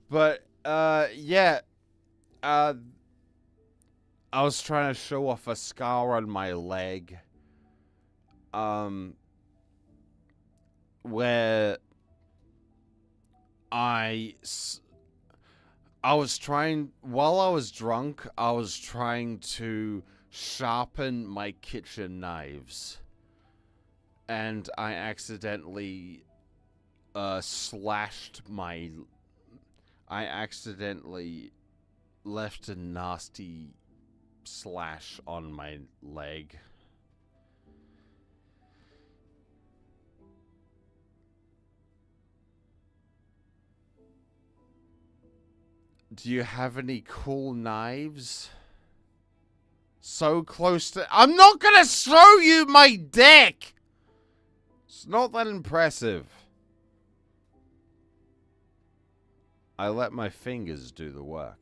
But, yeah. I was trying to show off a scar on my leg. Where I was trying, while I was drunk, I was trying to sharpen my kitchen knives. And I accidentally I accidentally left a nasty slash on my leg. Do you have any cool knives? So close to... I'm not gonna show you my dick! It's not that impressive. I let my fingers do the work.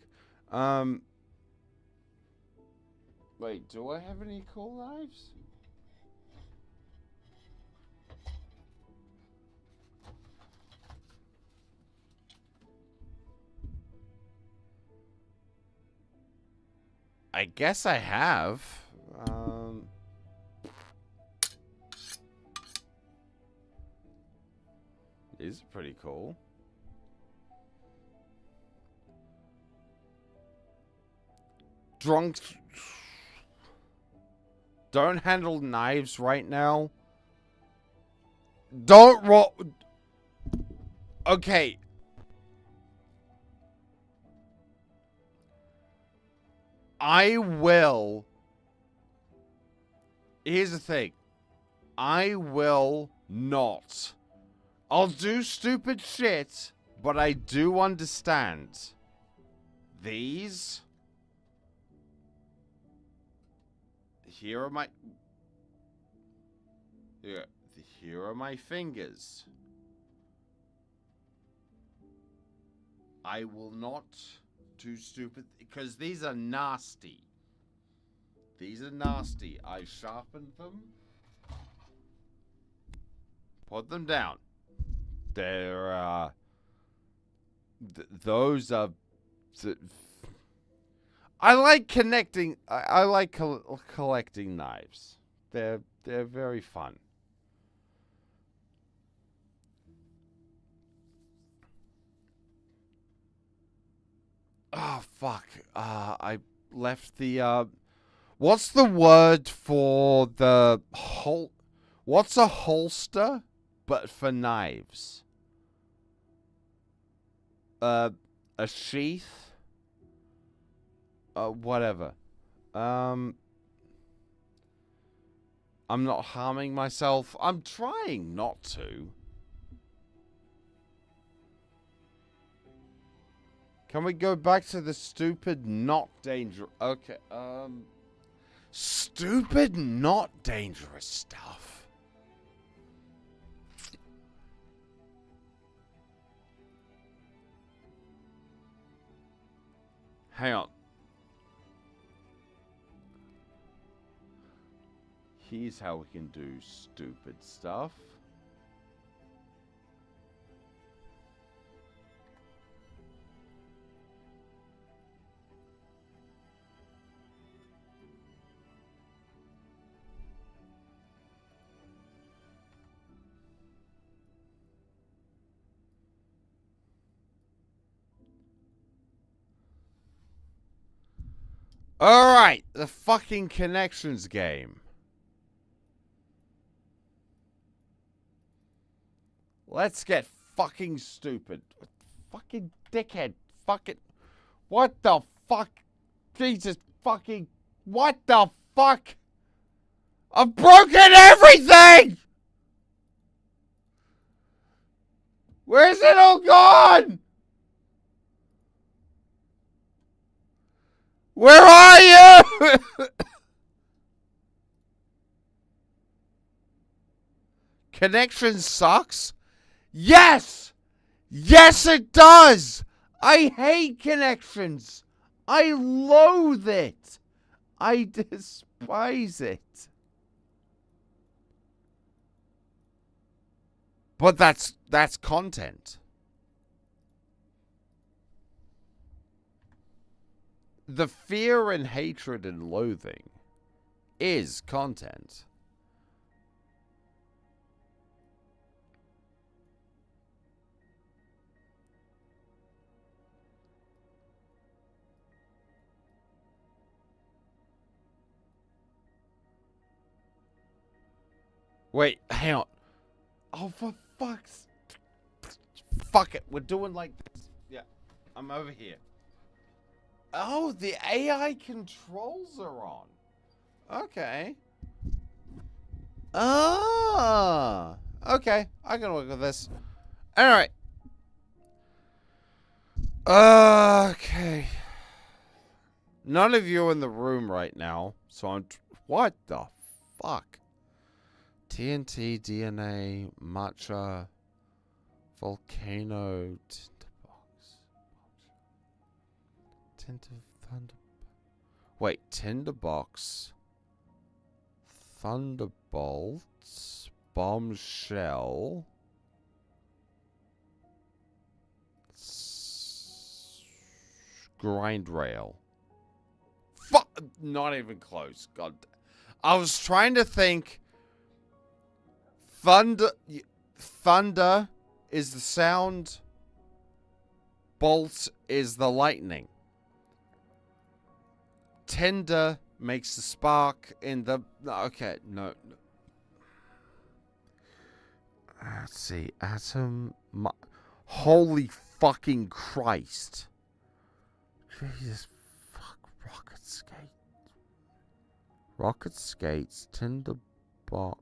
Wait, do I have any cool knives? I guess I have. These are pretty cool. Drunk. Don't handle knives right now. Don't roll. Okay. I will. Here's the thing. I will not. I'll do stupid shit, but I do understand. These. Here are my... Here are my fingers. I will not do stupid... Because these are nasty. These are nasty. I sharpened them. Put them down. They're, those are... I like connecting... I like collecting knives. They're very fun. Oh, fuck. I left the, What's the word for the What's a holster, but for knives? A sheath? Whatever. I'm not harming myself. I'm trying not to. Can we go back to the stupid, not dangerous... Okay, stupid, not dangerous stuff. Hang on. Here's how we can do stupid stuff. Alright, the fucking connections game. Let's get fucking stupid. Fucking dickhead. Fucking... What the fuck? Jesus fucking... What the fuck? I've broken everything! Where's it all gone? Where are you? Connection sucks? Yes! Yes, it does! I hate connections. I loathe it. I despise it. But that's content. The fear and hatred and loathing is content. Wait, hang on. Oh, for fuck's... Fuck it. We're doing like this. Yeah. I'm over here. Oh, the AI controls are on. Okay. Ah. Okay. I can work with this. Alright. Okay. None of you are in the room right now, so I'm... What the fuck? TNT, DNA, matcha, volcano, tinderbox. Thunder... Wait, tinderbox, thunderbolts, bombshell, grind rail. Fuck! Not even close. God. I was trying to think... Thunder is the sound. Bolt is the lightning. Tender makes the spark in the... Okay, no. Let's see. Atom... Holy fucking Christ. Jesus. Fuck. Rocket skate. Rocket skates. Tinderbox.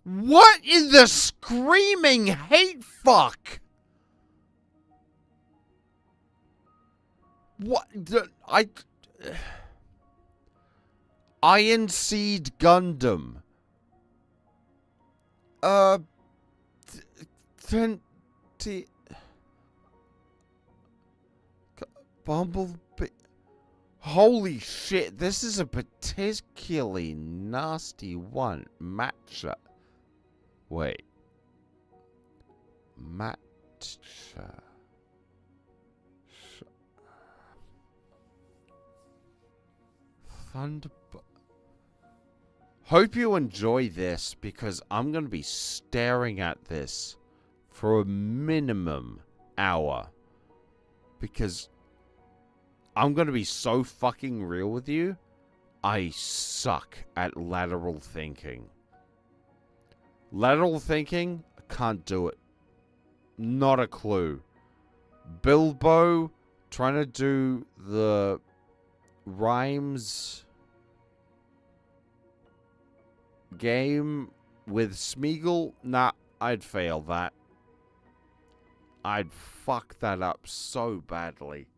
What in the screaming hate fuck? What? Iron Seed Gundam. Bumblebee. Holy shit, this is a particularly nasty one. Matcha. Wait. Matcha. Thunder. Hope you enjoy this, because I'm going to be staring at this for a minimum hour. Because I'm going to be so fucking real with you. I suck at lateral thinking. Lateral thinking, I can't do it. Not a clue. Bilbo trying to do the rhymes game with Smeagol. Nah, I'd fail that. I'd fuck that up so badly.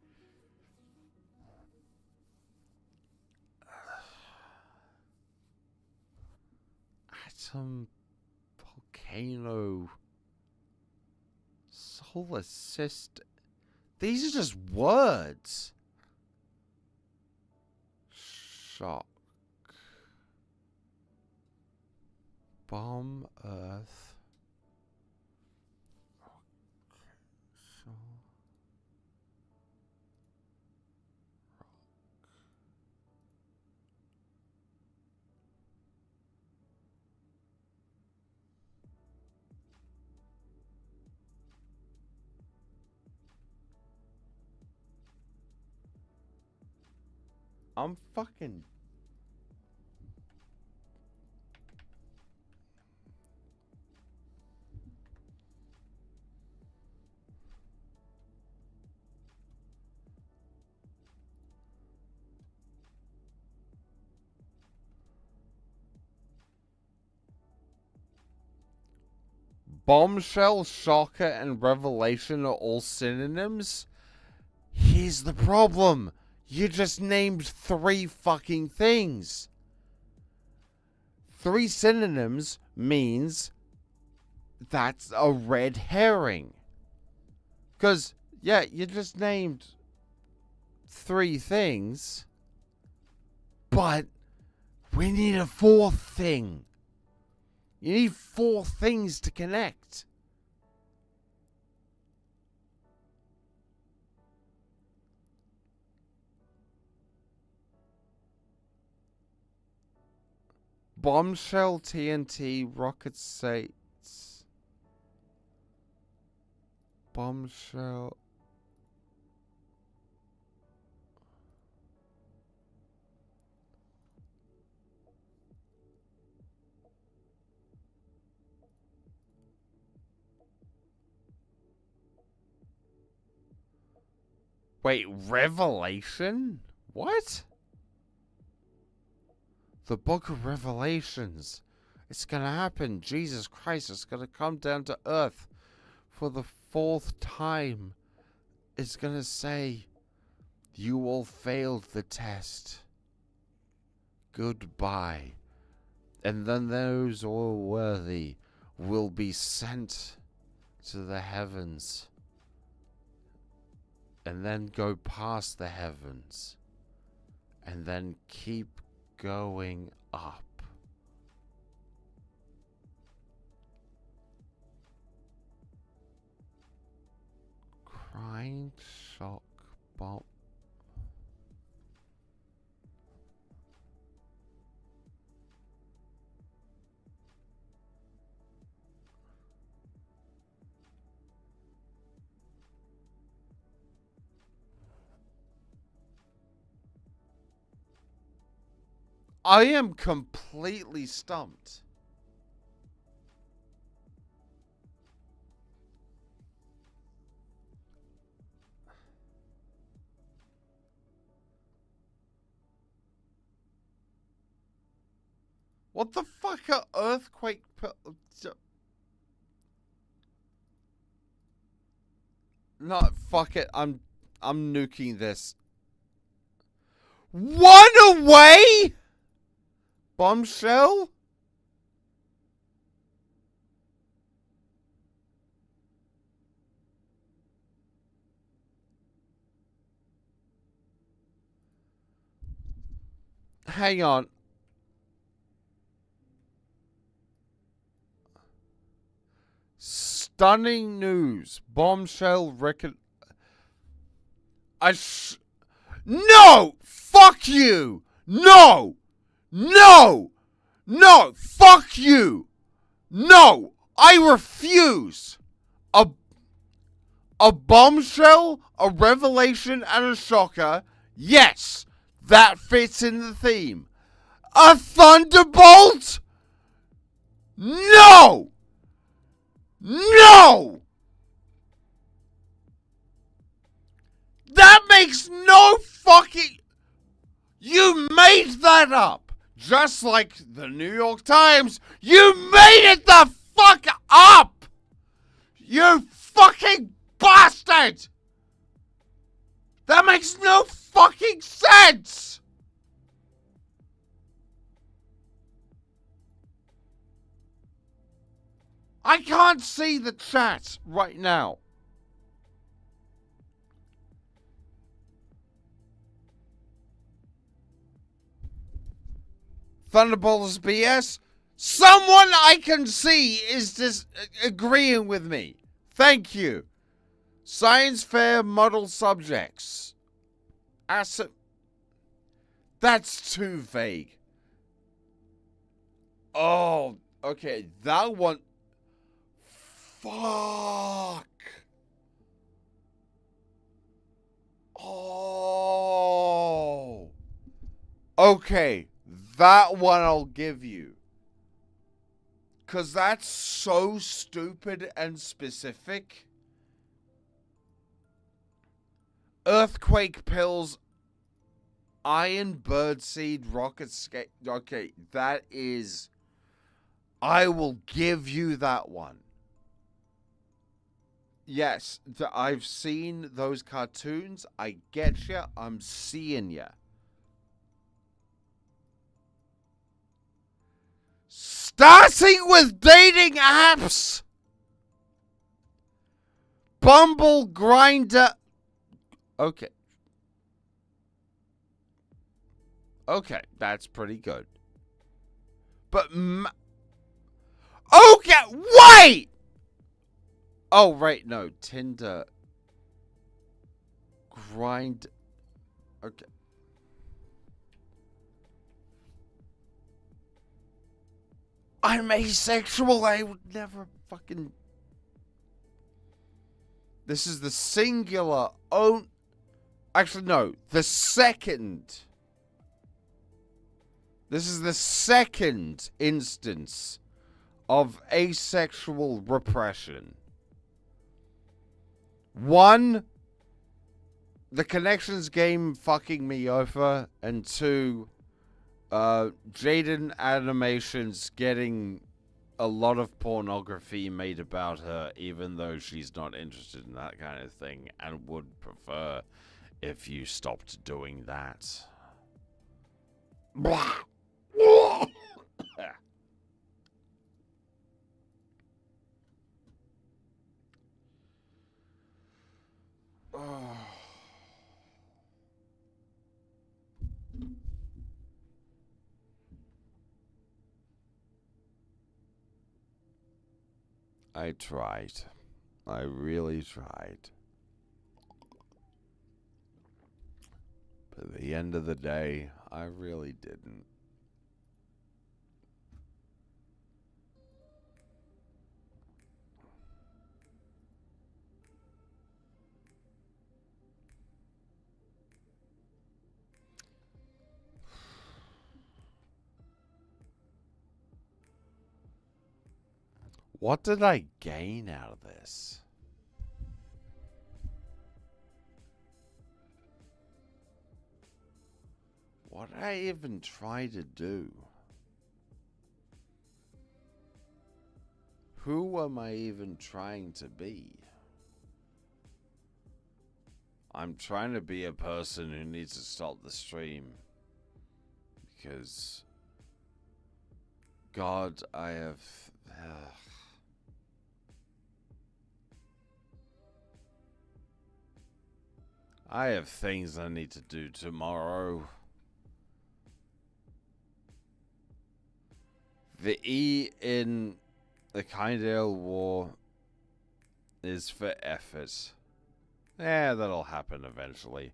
Atom, volcano, solar system. These are just words. Shock. Bomb, Earth. So. I'm fucking... Bombshell, shocker, and revelation are all synonyms? Here's the problem. You just named 3 fucking things. 3 synonyms means that's a red herring. Because, yeah, you just named 3 things. But we need a 4th thing. You need 4 things to connect. Bombshell, TNT, rocket sates. Bombshell. Wait, Revelation? What? The book of Revelations. It's gonna happen. Jesus Christ, it's gonna come down to earth for the 4th time. It's gonna say, you all failed the test. Goodbye. And then those all worthy will be sent to the heavens. And then go past the heavens. And then keep going up. Crying shock bomb. I am completely stumped. What the fuck are earthquake? No, fuck it. I'm nuking this. One away? Bombshell? Hang on. Stunning news. Bombshell record. No! Fuck you! No! No! No! Fuck you! No! I refuse! A bombshell, a revelation, and a shocker. Yes! That fits in the theme. A thunderbolt? No! No! That makes no fucking... You made that up! Just like the New York Times, you made it the fuck up! You fucking bastard! That makes no fucking sense! I can't see the chat right now. Thunderbolt is BS. Someone I can see is agreeing with me. Thank you. Science fair model subjects. That's too vague. Oh, okay. That one. Fuck. Oh. Okay. That one I'll give you. Because that's so stupid and specific. Earthquake pills. Iron birdseed rocket skate. Okay, that is... I will give you that one. Yes, I've seen those cartoons. I get ya. I'm seeing ya. Starting with dating apps. Bumble, Grinder. Okay. Okay, that's pretty good. But okay, wait! Oh, right, no. Tinder. Grind. Okay. I'm asexual. I would never fucking... This is the singular own... Actually, no. The second... This is the second instance of asexual repression. One, the connections game fucking me over, and 2, Jaden Animations getting a lot of pornography made about her, even though she's not interested in that kind of thing, and would prefer if you stopped doing that. I tried. I really tried. But at the end of the day, I really didn't. What did I gain out of this? What did I even try to do? Who am I even trying to be? I'm trying to be a person who needs to stop the stream. Because... God, I have... I have things I need to do tomorrow. The E in the Kindale War is for effort. Yeah, that'll happen eventually.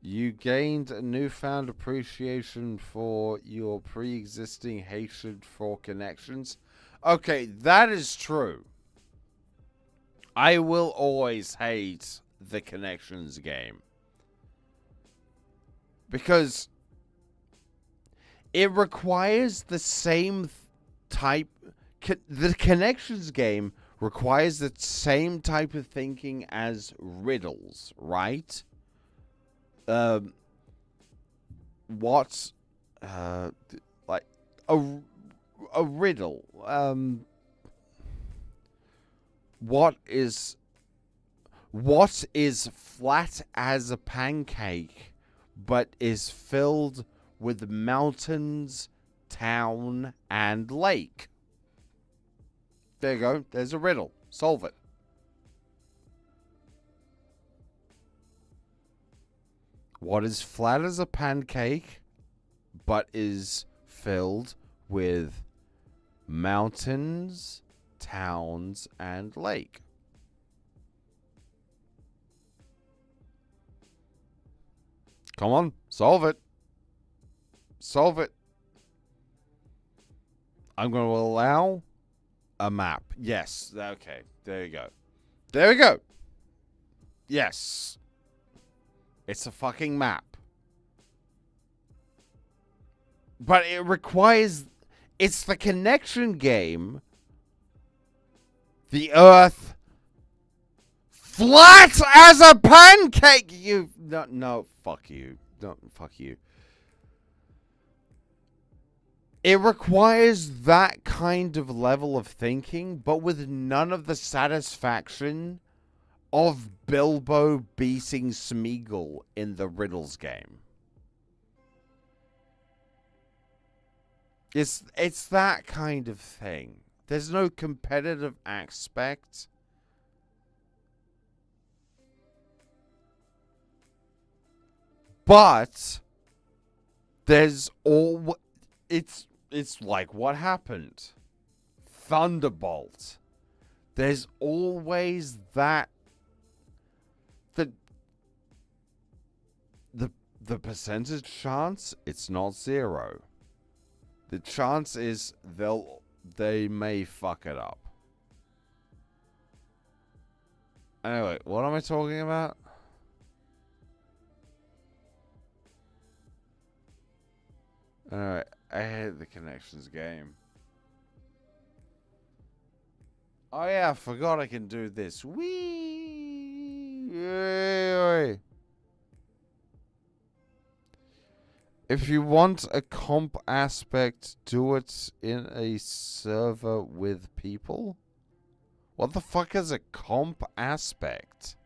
You gained a newfound appreciation for your pre-existing hatred for connections. Okay, that is true. I will always hate the connections game. Because it requires the same type... The connections game requires the same type of thinking as riddles, right? What's... like... A riddle. What is flat as a pancake, but is filled with mountains, town, and lake? There you go. There's a riddle. Solve it. What is flat as a pancake, but is filled with mountains, towns, and lake? Come on, solve it. Solve it. I'm going to allow a map. Yes, okay. There you go. There we go. Yes. It's a fucking map. But it requires... It's the connection game. The Earth... flat as a pancake! You... No, fuck you. No, fuck you. It requires that kind of level of thinking, but with none of the satisfaction of Bilbo beating Smeagol in the Riddles game. It's that kind of thing. There's no competitive aspect. But there's all... It's like what happened. Thunderbolt. There's always that... The percentage chance, it's not 0. The chance is they may fuck it up. Anyway, what am I talking about? Alright, I hate the connections game. Oh yeah, I forgot I can do this. Wee. If you want a comp aspect, do it in a server with people. What the fuck is a comp aspect?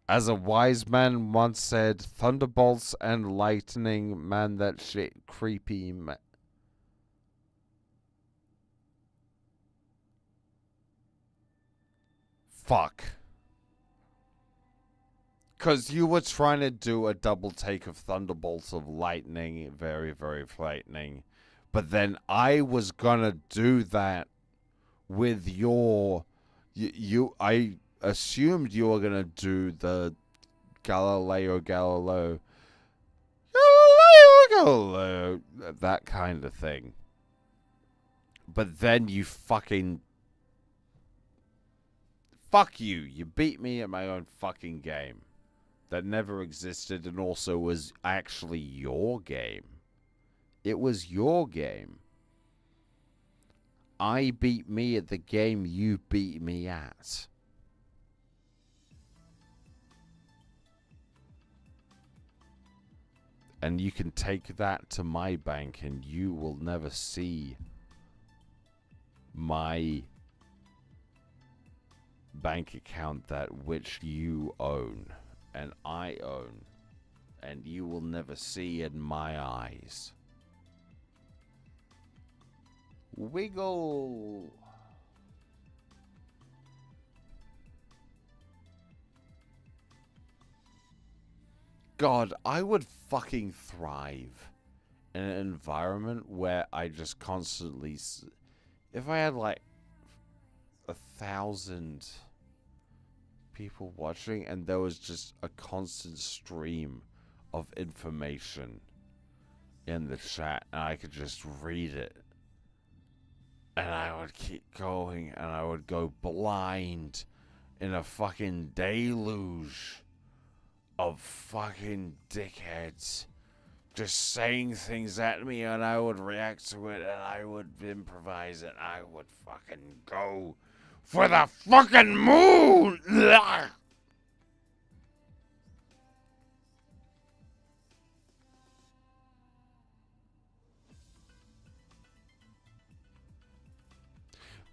As a wise man once said, thunderbolts and lightning, man, that shit creepy. Fuck. Because you were trying to do a double take of thunderbolts of lightning, very, very frightening. But then I was gonna do that with your. I assumed you were gonna do the Galileo, that kind of thing. But then you fucking. Fuck you. You beat me at my own fucking game. That never existed and also was actually your game. It was your game. I beat me at the game you beat me at. And you can take that to my bank and you will never see my bank account that which you own and I own. And you will never see in my eyes. Wiggle. God, I would fucking thrive in an environment where I just constantly... If I had like 1,000 people watching and there was just a constant stream of information in the chat and I could just read it. And I would keep going and I would go blind in a fucking deluge of fucking dickheads just saying things at me and I would react to it and I would improvise and I would fucking go for the fucking moon. Ugh.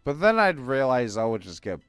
But then I'd realize I would just get